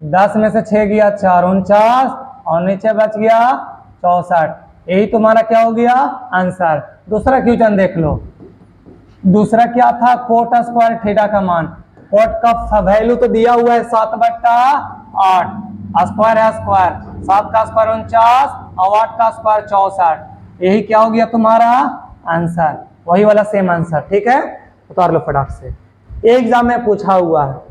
10 में से 6 गया 4, 49 और नीचे बच गया 64। यही तुम्हारा क्या हो गया आंसर। दूसरा क्वेश्चन देख लो। दूसरा क्या था, कोट स्क्वायर थीटा का मान। कोट का वैल्यू तो दिया हुआ है 7/8, स्क्वायर है स्क्वायर। 7 का स्क्वायर 49 और 8 का स्क्वायर 64। यही क्या हो गया तुम्हारा आंसर, वही वाला सेम आंसर। ठीक है, उतार लो फटाक से, एग्जाम में पूछा हुआ है।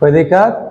कोई दिक्कत?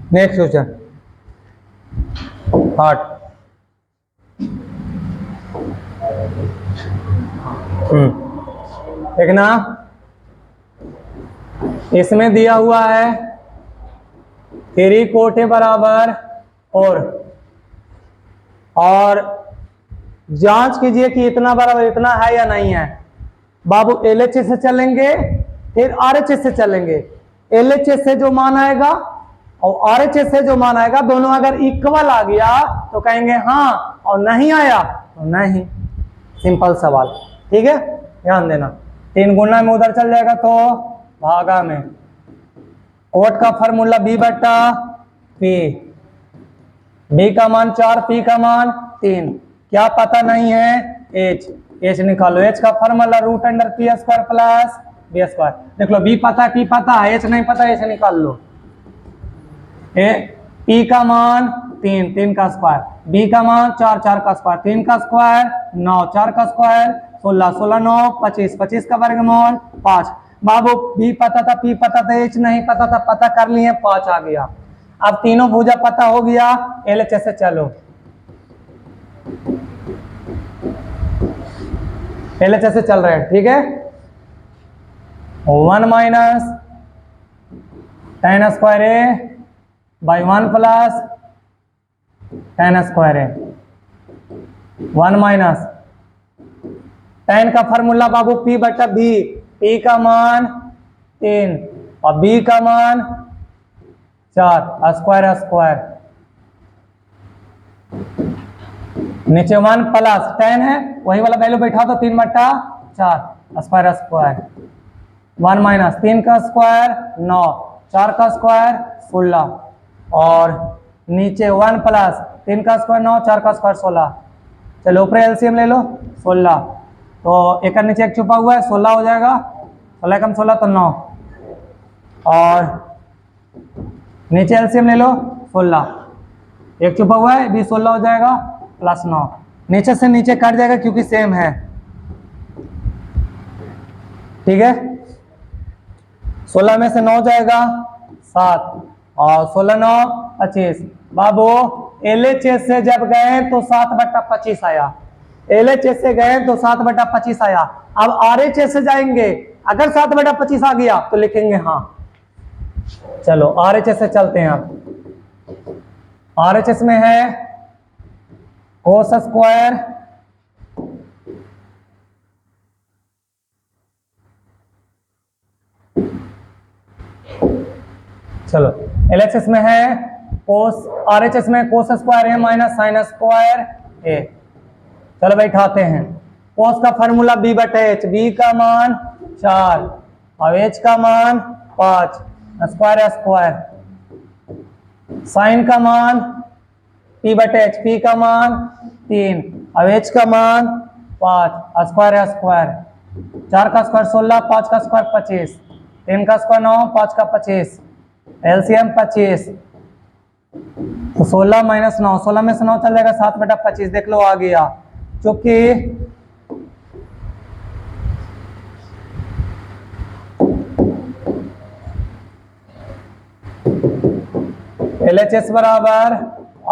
Next question 8। एक ना इसमें दिया हुआ है 3 कोटे बराबर 4 और जांच कीजिए कि इतना बराबर इतना है या नहीं है। बाबू LHS से चलेंगे फिर RHS से चलेंगे। LHS से जो मान आएगा और RHS से जो मान आएगा दोनों अगर इक्वल आ गया तो कहेंगे हाँ, और नहीं आया तो नहीं। सिंपल सवाल, ठीक है, ध्यान देना। 3 गुना में उधर चल जाएगा तो भागा में। कोट का फार्मूला B बट्टा P, B का मान 4, P का मान 3, क्या पता नहीं है H निकालो। H का फार्मूला √√P² प्लस B²। देख लो B पता P पता H नहीं पता, H निकाल लो। P का मान 3, 3 का स्क्वायर, B का मान 4, 4 का स्क्वायर, 3 का स्क्वायर 9, 4 का स्क्वायर 16, 16 9 25, 25 का वर्गमूल 5। बाबू B पता था, P पता था, H नहीं पता था, पता कर लिए 5 आ गया। अब तीनों भुजा पता हो गया, LHS से चलो। LHS से चल रहे हैं, ठीक है। 1 minus tan square A by 1 plus tan square A। 1 minus tan का फार्मूला बाबू P बटा B, P का मान 3 और B का मान 4, स्क्वायर स्क्वायर, नीचे 1 प्लस tan है वही वाला वैल्यू बैठा तो 3 बटा 4 स्क्वायर स्क्वायर। 1 माइनस 3 का स्क्वायर 9, 4 का स्क्वायर 16 और नीचे 1 प्लस 3 का स्क्वायर 9, 4 का स्क्वायर 16। चलो ऊपर एलसीएम ले लो 16, तो एक का नीचे एक छुपा हुआ है 16 हो जाएगा, 16 कम 16 तो 9 और नीचे एलसीएम ले लो 16, एक छुपा हुआ है 20 16 हो जाएगा प्लस 9, नीचे से नीचे कट जाएगा क्योंकि सेम है, ठीक है। 16 में से 9 जाएगा 7 और 16 9 25। बाबू LHS से जब गए तो 7/25 आया, LHS से गए तो 7/25 आया। अब RHS से जाएंगे, अगर 7/25 आ गया तो लिखेंगे हाँ। चलो RHS से चलते हैं। अब RHS में है कोस स्क्वायर चलो LHS में है कोस, RHS में cos square A minus sine square A। चलो बैठाते हैं। कोस का फार्मूला B बटे H, B का मान 4 और H का मान 5, स्क्वायर स्क्वायर, साइन का मान P बटे H, P का मान 3 और H का मान 5, स्क्वायर स्क्वायर, 4 का स्क्वायर 16, 5 का स्क्वायर 25, 3 का स्क्वायर 9, 5 का 25, एलसीएम 25, तो 16 माइनस 9, 16 में से 9 चल जाएगा 7/25। देख लो आ गया, क्योंकि LHS बराबर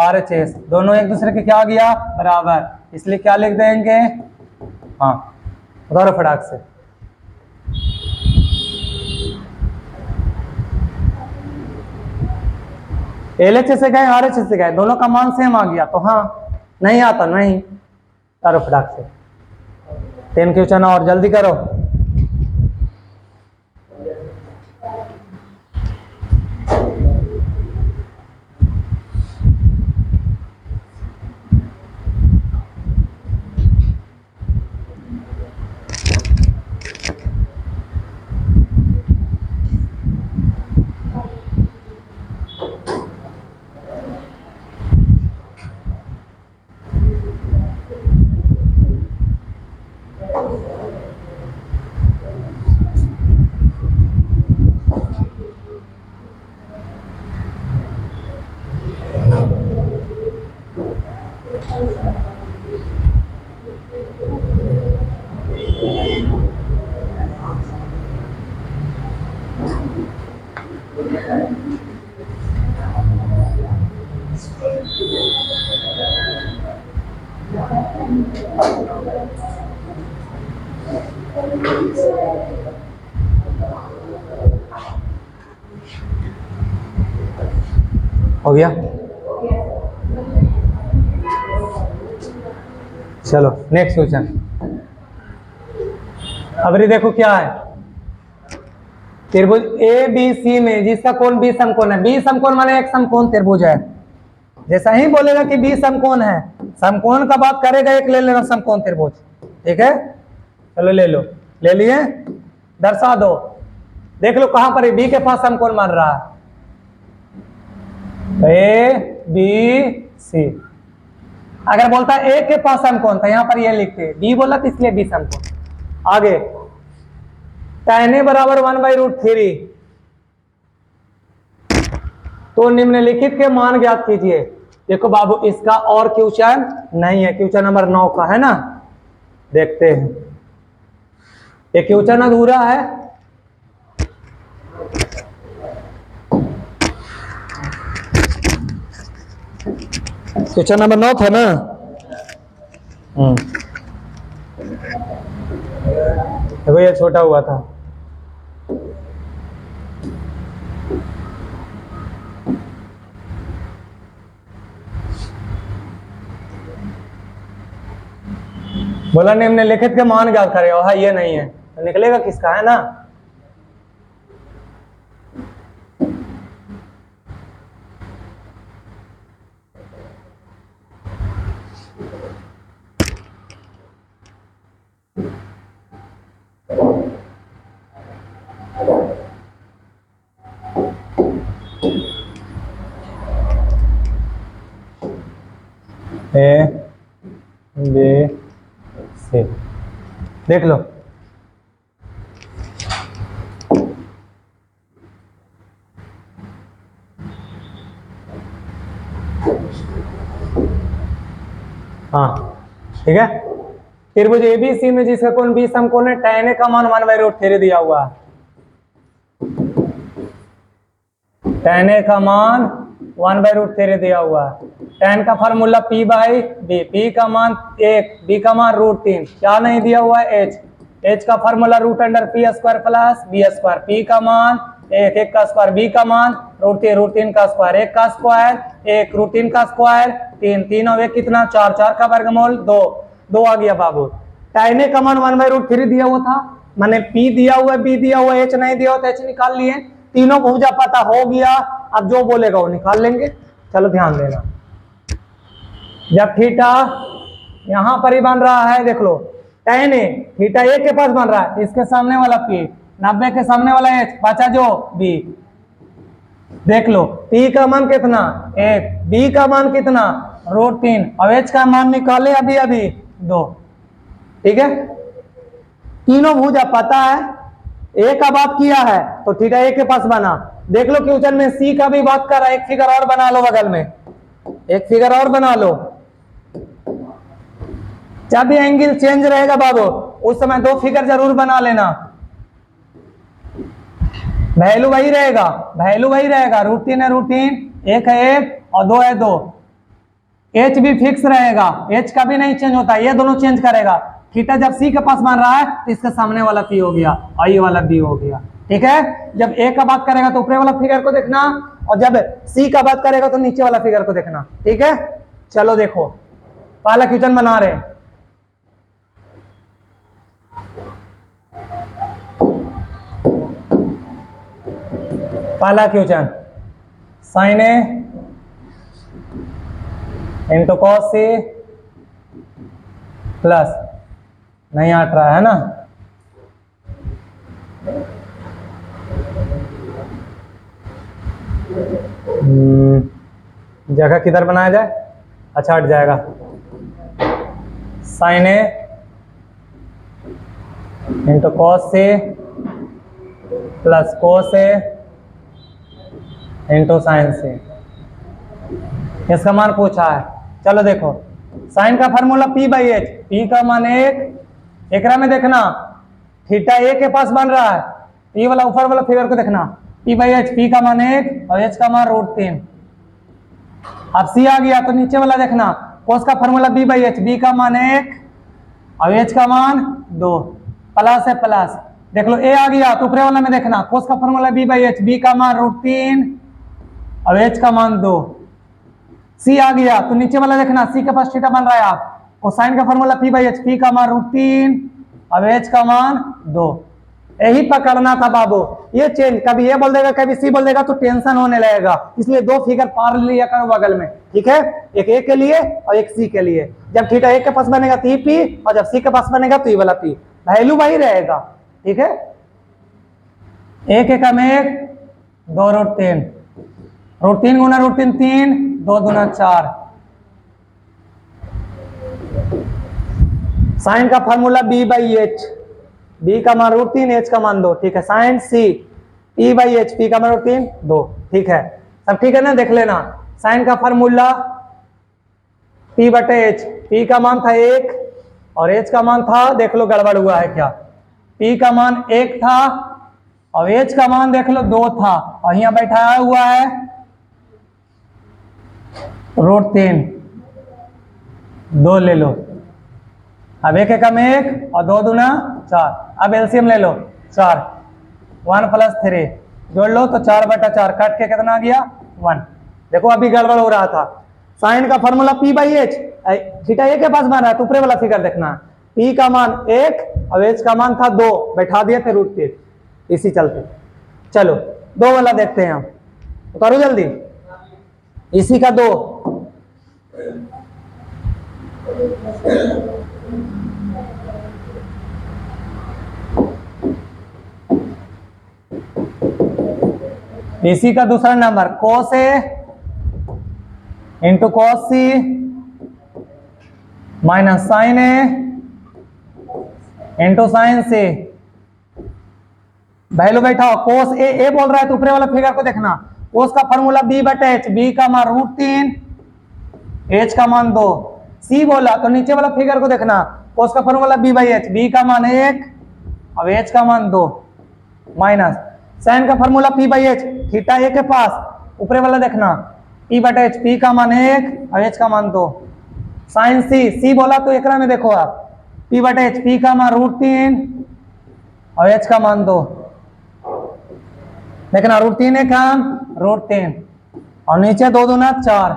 RHS, दोनों एक दूसरे के क्या आ गया बराबर, इसलिए क्या लिख देंगे हाँ, उतारो फटाक से। LHS से गए RHS से गए, दोनों का मान सेम आ गया तो हाँ, नहीं आता नहीं, उतारो फटाक से। 10 क्वेश्चन और जल्दी करो। हो गया। चलो नेक्स्ट क्वेश्चन। अब ये देखो क्या है, त्रिभुज ए बी सी में जिसका कोण बी समकोण है। बी समकोण माने एक समकोण त्रिभुज है। जैसा ही बोलेगा कि बी समकोण है, समकोण का बात करेगा, एक ले लेना समकोण त्रिभुज। ठीक है, चलो ले लो, ले लिए, दर्शा दो। देख लो कहां पर बी के पास समकोण मान रहा है, ए बी सी। अगर बोलता है ए के पास समकोण था, यहां पर ये लिखते, बी बोला तो इसलिए बी समकोण। आगे tan A बराबर 1/√3, तो निम्नलिखित के मान ज्ञात कीजिए। देखो बाबू, इसका और क्वेश्चन नहीं है, क्वेश्चन नंबर 9 का है ना। देखते हैं, ये क्वेश्चन अधूरा है। क्वेश्चन नंबर 9 था ना। देखो ये छोटा हुआ था। बोला निम्नलिखित के मान ज्ञात करे, हाँ ये नहीं है तो निकलेगा किसका, है ना। ए बी सी, देख लो। हाँ ठीक है, त्रिभुज एबीसी में जिसका कोण बी समकोण है, tan A का मान 1/√3 दिया हुआ है। tan A का मान 1/√3 दिया हुआ है। tan का formula P by B, P का मान 1, B का मान √3, क्या नहीं दिया हुआ है, H का formula √P² plus B², P का मान 1 का स्क्वायर, B का मान √3 का स्क्वायर, 1 का स्क्वायर 1, √3 का स्क्वायर 3, 3 और 1 कितना 4, 4 का वर्गमूल 2, 2 आ गया बाबू। tan A का मान 1/√3 दिया हुआ था, मैंने P दिया हुआ है, B दिया हुआ है, H नहीं दिया हुआ तो H निकाल लिए। तीनों भुजा पता हो गया, अब जो बोलेगा वो निकाल लेंगे। चलो ध्यान देना, जब थीटा यहां पर ही बन रहा है, देख लो tan A थीटा A के पास बन रहा है, इसके सामने वाला P, 90 के सामने वाला H, बचा जो B। देख लो P का मान कितना 1, B का मान कितना √3 और H का मान निकाले अभी अभी 2। ठीक है, तीनों भुजा पता है, A का बात किया है तो थीटा A के पास बना। देख लो क्वेश्चन में C का भी बात कर रहा है, एक फिगर और बना लो, बगल में एक फिगर और बना लो। जब भी एंगल चेंज रहेगा बाबू, उस समय 2 फिगर जरूर बना लेना। वैल्यू वही रहेगा, वैल्यू वही रहेगा, √3 है √3, 1 है 1 और 2 है 2। H भी फिक्स रहेगा, H का भी नहीं चेंज होता, ये दोनों चेंज करेगा। थीटा जब C के पास बन रहा है तो इसके सामने वाला P हो गया और ये वाला B हो गया। ठीक है, जब A का बात करेगा तो ऊपर वाला फिगर को देखना, और जब C का बात करेगा तो नीचे वाला फिगर को देखना। ठीक है, चलो देखो पहला क्वेश्चन बना रहे हैं। पहला question, sin A into cos C plus, नहीं हट रहा है ना, जगह किधर बनाया जाए, अच्छा हट जाएगा। sin A into cos C plus cos A into sin C, इसका मान पूछा है। चलो देखो, साइन का फार्मूला P/H, P का मान 1, एकरा में देखना थीटा A के पास बन रहा है, P वाला ऊपर वाला फिगर को देखना, P/H, P का मान 1 और H का मान √3। अब C आ गया तो नीचे वाला देखना, cos का फार्मूला B/H, B का मान 1 और H का मान 2, प्लस है प्लस। देख लो A आ गया तो ऊपर वाला में देखना, cos का फार्मूला B/H, B का मान √3 और H का मान 2। C आ गया तो नीचे वाला देखना, C के पास थीटा बन रहा है, आप कोसाइन का formula P by H, P का मान √3, अब एच का मान 2। यही पकड़ना था बाबू। ये चेंज कभी ये बोल देगा कभी सी बोल देगा तो टेंशन होने लगेगा, इसलिए दो फिगर पार लिया करो बगल में, ठीक है। एक ए के लिए और एक सी के लिए। जब थीटा ए के पास बनेगा तो पी, और जब सी के पास बनेगा तो ये वाला पी, वैल्यू वही रहेगा, ठीक है। एक एकम एक, 2√3, √3 गुना √3 3, 2 दूना 4। साइन का formula B by H, B का मान √3, एच का मान 2, ठीक है। Sine C P by H, P का मान √3 2, ठीक है। सब ठीक है ना, देख लेना। साइन का फॉर्मूला पी बटे एच, पी का मान था 1 और एच का मान था, देख लो गड़बड़ हुआ है क्या, पी का मान 1 था और एच का मान देख लो 2 था, और यहाँ बैठाया हुआ है √3, 2 ले लो। अब एक एकम एक और 2 दूना 4। अब एलसीएम ले लो, 4, 1 + 3 जोड़ लो तो 4/4, काट के कितना आ गया 1। देखो अभी गड़बड़ हो रहा था। साइन का formula P by H, theta A के पास बन रहा है तो ऊपरे वाला फिगर देखना, पी का मान 1 और एच का मान था 2, बैठा दिए थे √3, इसी चलते। चलो 2 वाला देखते हैं हम, तो करो जल्दी। इसी का 2, इसी का दूसरा number cos A into cos C minus sin A into sin C। Value बैठाओ, cos A बोल रहा है तो ऊपरे वाला फिगर को देखना। cos का फॉर्मूला b बटे एच, b का मान √3, h का मान 2। c बोला तो नीचे वाला फिगर को देखना, cos का formula b by H, b का मान 1 और h का मान 2, माइनस साइन का formula p by H, theta A के पास ऊपरे वाला देखना, p बटे एच, p का मान 1 और h का मान 2। साइन c बोला तो एकरा में देखो आप, p बटे एच, p का मान √3 और h का मान 2। देखना √3 एकम √3 और नीचे 2 दूना 4,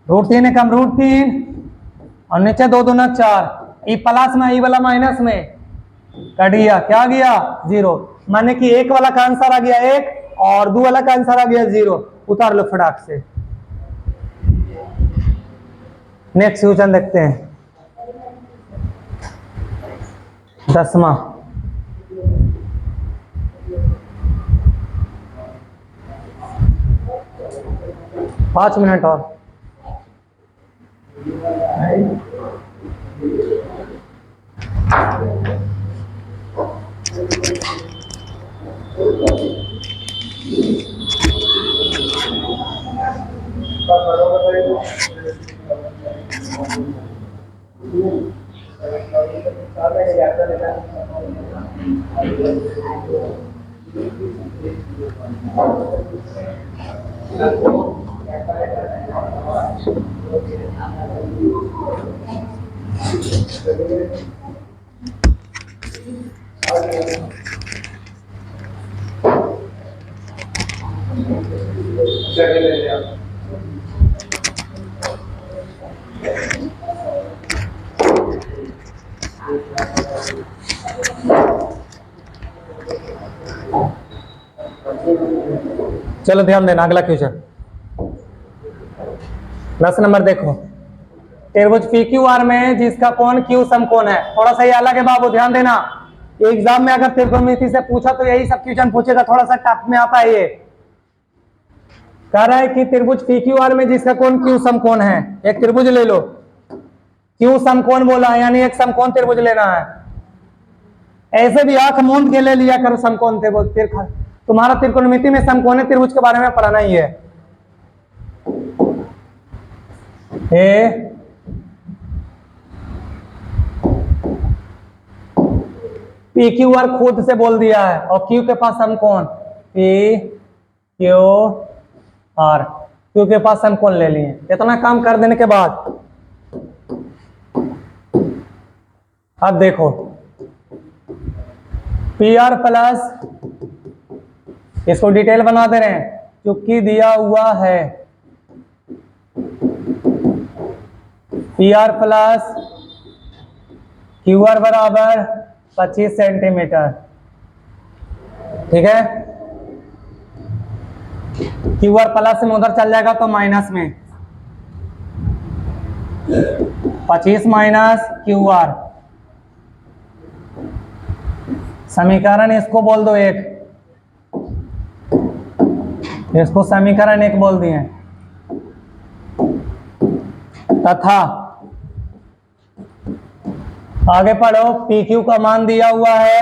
√3 एकम √3 और नीचे 2 दूना 4। ई प्लस में, ई वाला माइनस में कट गया, क्या गया 0, माने कि एक वाला का आंसर आ गया 1 और 2 वाला का आंसर आ गया 0। उतार लो फटाक से। नेक्स्ट क्वेश्चन देखते हैं, 10वां। पाँच मिनट और। चलो ध्यान देना, अगला क्वेश्चन 10 नंबर देखो। त्रिभुज PQR में जिसका कोण Q समकोण है। थोड़ा सा ये अलग है बाबू, ध्यान देना। एग्जाम में अगर त्रिकोणमिति से पूछा तो यही सब क्वेश्चन पूछेगा, थोड़ा सा टफ में आता है ये। कह रहा है कि त्रिभुज PQR में जिसका कोण Q समकोण है, एक त्रिभुज ले लो, Q समकोण बोला है, यानी एक समकोण त्रिभुज लेना है। ऐसे भी आंख मूंद के ले लिया करो समकोण त्रिभुज, तुम्हारा त्रिकोणमिति में समकोण त्रिभुज के बारे में पढ़ना ही है। PQR खुद से बोल दिया है और Q के पास समकोण PQR, Q के पास समकोण ले लिए। इतना काम कर देने के बाद अब देखो PR प्लस, इसको डिटेल बना दे रहे हैं, चुटकी दिया हुआ है P R plus Q R बराबर 25 सेंटीमीटर। ठीक है, क्यू आर प्लस में उधर चल जाएगा तो माइनस में 25 माइनस क्यू आर। समीकरण इसको बोल दो एक, इसको समीकरण एक बोल दिए। तथा आगे पढ़ो, पी क्यू का मान दिया हुआ है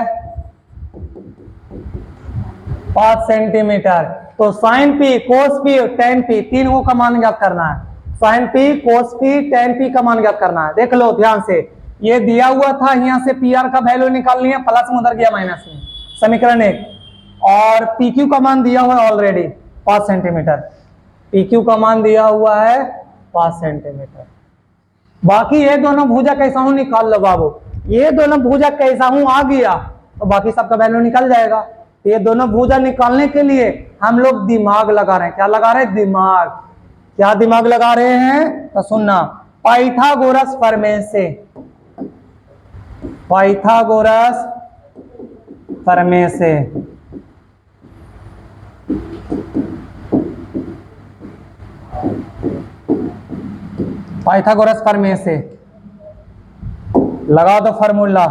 5 सेंटीमीटर। तो sign P, cos P, tan P, तीनों का मान ज्ञात करना है। Sine P, cos P, tan P का मान ज्ञात करना है। देख लो ध्यान से, ये दिया हुआ था, यहां से पी आर का वैल्यू निकालनी है, प्लस में उधर गया माइनस में, समीकरण एक। और पी क्यू का मान दिया हुआ है ऑलरेडी 5 सेंटीमीटर। पी क्यू का मान दिया हुआ है 5 सेंटीमीटर। बाकी ये दोनों भुजा कैसा हूं निकाल लो बाबू, ये दोनों भुजा कैसा हूं आ गया तो बाकी सबका वैल्यू निकल जाएगा। ये दोनों भुजा निकालने के लिए हम लोग दिमाग लगा रहे हैं। क्या लगा रहे हैं? दिमाग। क्या दिमाग लगा रहे हैं तो सुनना, पाइथागोरस प्रमेय से, पाइथागोरस प्रमेय से पाइथागोरस प्रमेय से लगा दो फॉर्मूला।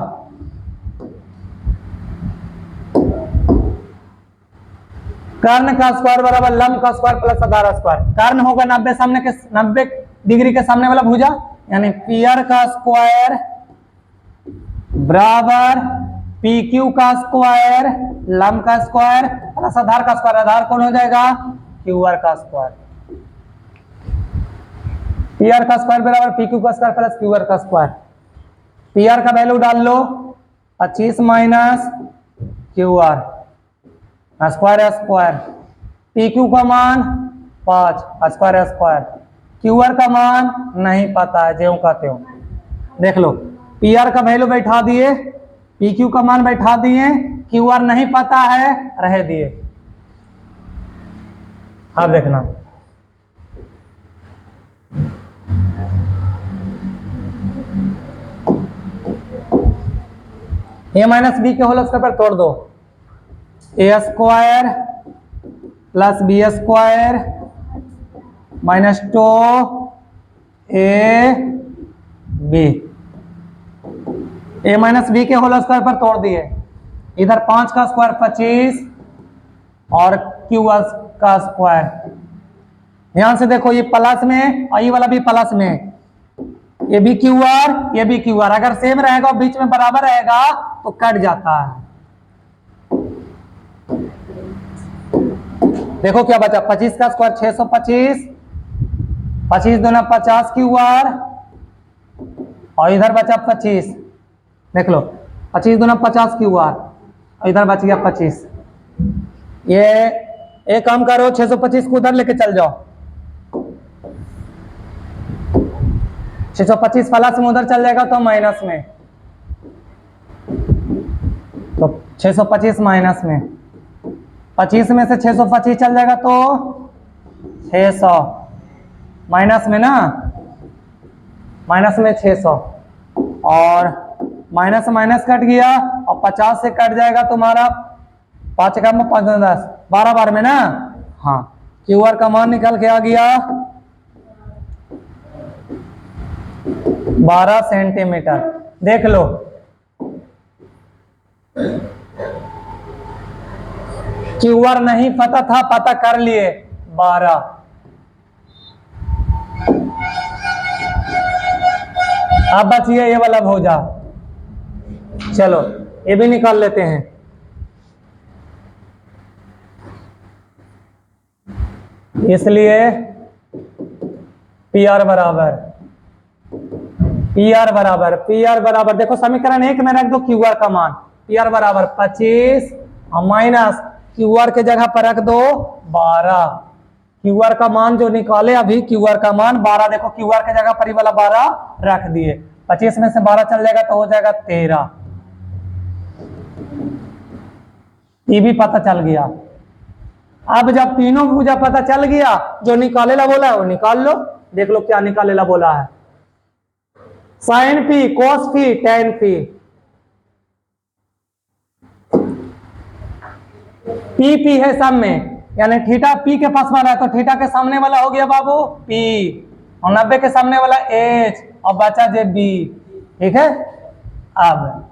कर्ण का स्क्वायर बराबर लंब का स्क्वायर प्लस आधार स्क्वायर। कर्ण होगा 90 डिग्री के सामने वाला भुजा, यानी पी आर का स्क्वायर बराबर पी क्यू का स्क्वायर लंब का स्क्वायर प्लस आधार का स्क्वायर। आधार कौन हो जाएगा? क्यू आर का स्क्वायर। पी आर का स्क्वायर बराबर पी क्यू का स्क्वायर प्लस क्यू आर का स्क्वायर। पी आर का वैल्यू डाल लो 25 minus Q R, square square. P Q का मान 5, स्क्वायर स्क्वायर। क्यू आर का मान नहीं पता है, ज्यों का त्यों। देख लो, पी आर का वैल्यू बैठा दिए, पी क्यू का मान बैठा दिए, क्यू आर नहीं पता है, रह दिए। अब देखना, ए माइनस बी के होल स्क्वायर पर तोड़ दो। A square plus B square minus 2 A B. A minus B के होल स्क्वायर पर तोड़ दिए। इधर 5 का स्क्वायर 25 और क्यू का स्क्वायर। ध्यान से देखो, ये प्लस में और ये वाला भी प्लस में, ये भी क्यू आर ये भी क्यू आर। अगर सेम रहेगा और बीच में बराबर रहेगा तो कट जाता है। देखो क्या बचा, 25 का स्क्वायर 625, 25 दूना 50 क्यू आर और इधर बचा 25। देख लो, 25 दूना 50 क्यू आर और इधर बच गया 25। ये एक काम करो, 625 को उधर लेके चल जाओ। 625 प्लस में उधर चल जाएगा तो माइनस में, तो 625 माइनस में, 25 में से 625 चल जाएगा तो 600 माइनस में ना, माइनस में 600 और माइनस माइनस कट गया और 50 से कट जाएगा तुम्हारा 5 का 5 10 12 बार में ना। हाँ, क्यू आर का मान निकल के आ गया 12 सेंटीमीटर। देख लो, क्यू आर नहीं पता था, पता कर लिए 12। अब बचिए ये वाला भुजा, चलो ये भी निकाल लेते हैं। इसलिए पी आर बराबर देखो समीकरण 1 में रख दो क्यू आर का मान। पी आर बराबर 25 और माइनस क्यू आर के जगह पर रख दो 12। क्यू आर का मान जो निकाले अभी, क्यू आर का मान 12। देखो क्यू आर के जगह पर ही वाला 12 रख दिए। 25 में से 12 चल जाएगा तो हो जाएगा 13। ये भी पता चल गया। अब जब तीनों भुजा पता चल गया, जो निकाले ला बोला है वो निकाल लो। देख लो क्या निकाले ला बोला है। Sine P, cos P, tan P. P P है सब में, यानी थीटा पी के पास वाला है तो थीटा के सामने वाला हो गया बाबू पी, और 90 के सामने वाला एच, और बचा जे बी। ठीक है, अब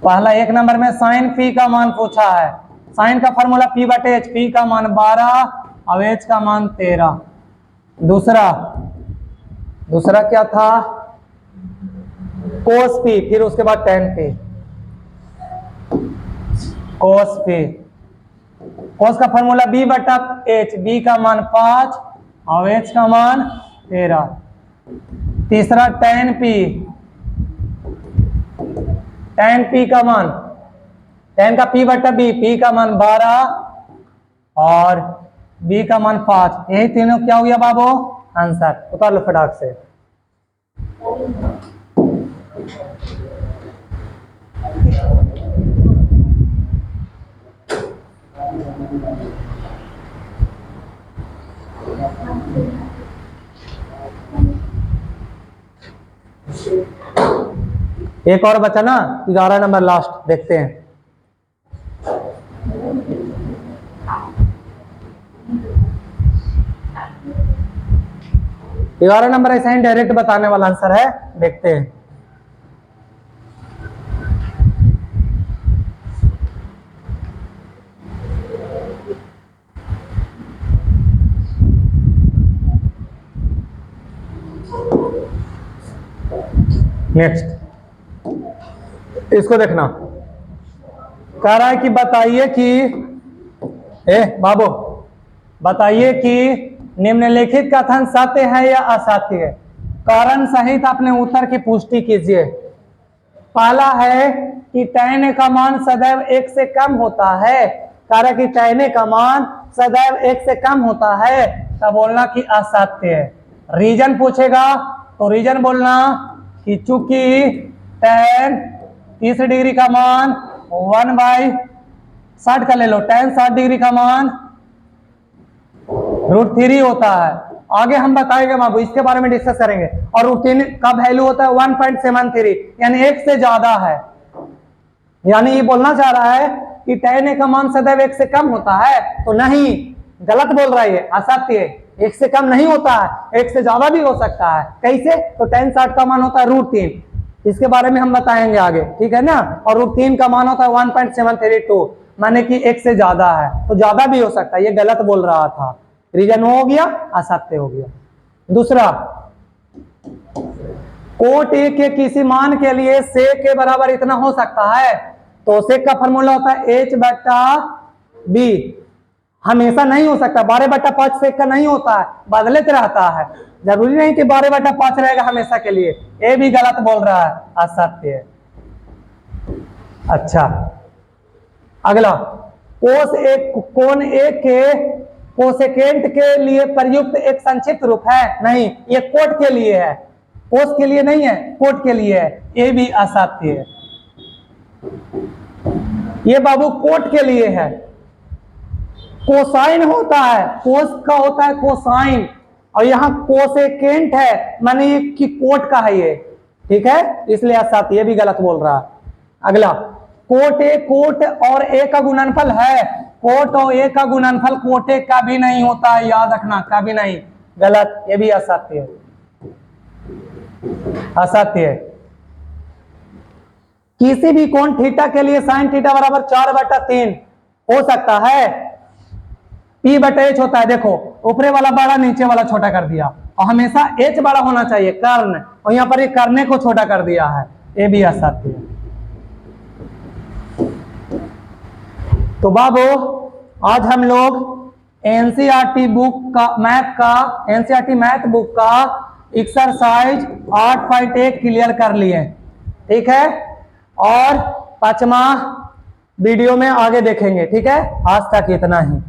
पहला 1 नंबर में साइन पी का मान पूछा है। साइन का फॉर्मूला पी बटे एच, पी का मान 12 और एच का मान 13। दूसरा क्या था, कोस पी, फिर उसके बाद टेन पी। कोस पी, कोस का फॉर्मूला बी बटा एच, बी का मान 5 और एच का मान 13। तीसरा टेन पी, टेन पी का मान, टेन का पी बटा बी, पी का मान 12 और बी का मान 5। यही तीनों क्या हो गया बाबू, आंसर। उतार लो फटाक से। एक और बचा ना, 11 नंबर लास्ट, देखते हैं। ग्यारह नंबर ऐसा ही डायरेक्ट बताने वाला आंसर है, देखते हैं। नेक्स्ट, इसको देखना, कह रहा है कि बताइए कि बाबू बताइए कि निम्नलिखित कथन सत्य है या असत्य है। कारण सहित अपने उत्तर की पुष्टि कीजिए। पहला है कि tan का मान सदैव 1 से कम होता है। कारण कि tan का मान सदैव 1 से कम होता है, तब बोलना कि असत्य है। रीजन पूछेगा तो रीजन बोलना कि चूंकि tan 30 डिग्री का मान 1/60 का ले लो, tan 60 डिग्री का मान √3 होता है। आगे हम बताएंगे बाबू, इसके बारे में डिस्कस करेंगे। और √3 का वैल्यू होता है 1.73, यानी 1 से ज्यादा है। यानी ये बोलना चाह रहा है कि tan का मान सदैव 1 से कम होता है, तो नहीं, गलत बोल रहा है, असत्य है। 1 से कम नहीं होता है, 1 से ज्यादा भी हो सकता है। कैसे? तो tan 60 का मान होता है √3, इसके बारे में हम बताएंगे आगे, ठीक है ना। और √3 का मान होता है 1.732, माने कि 1 से ज्यादा है, तो ज्यादा भी हो सकता है। ये गलत बोल रहा था, रीजन हो गया, असत्य हो गया। दूसरा, कोट ए के किसी मान के लिए सेक के बराबर इतना हो सकता है, तो सेक का फॉर्मूला होता है h बटा b। हमेशा नहीं हो सकता, 12/5 सेक का नहीं होता है, बदलते रहता है। जरूरी नहीं कि 12/5 रहेगा हमेशा के लिए। ये भी गलत बोल रहा है, असत्य है। अच्छा, अगला, कोण ए के कोसेकेंट के लिए प्रयुक्त एक संक्षिप्त रूप है। नहीं, ये कोट के लिए है, कोस के लिए नहीं है, कोट के लिए है। ये भी असत्य है। ये बाबू कोट के लिए है। कोसाइन होता है, कोस का होता है कोसाइन, और यहाँ कोसेकेंट है, माने ये कि कोट का है ये, ठीक है, इसलिए असत्य। ये भी गलत बोल रहा है। अगला, कोट ए कोट और ए का गुणनफल है। कोट और ए का गुणनफल कोट ए का भी नहीं होता है, याद रखना, कभी नहीं, गलत। ये भी असत्य है, असत्य है। किसी भी कोण थीटा के लिए साइन थीटा बराबर 4/3 हो सकता है। P बटे एच होता है, देखो ऊपरे वाला बड़ा, नीचे वाला छोटा कर दिया, और हमेशा एच बड़ा होना चाहिए, कर्ण, और यहाँ पर ये करने को छोटा कर दिया है। ये भी असत्य है। तो बाबू, आज हम लोग एनसीईआरटी बुक का एनसीईआरटी मैथ बुक का एक्सरसाइज 8.1 क्लियर कर लिए, ठीक है। और 5वां वीडियो में आगे देखेंगे, ठीक है। आज तक इतना ही।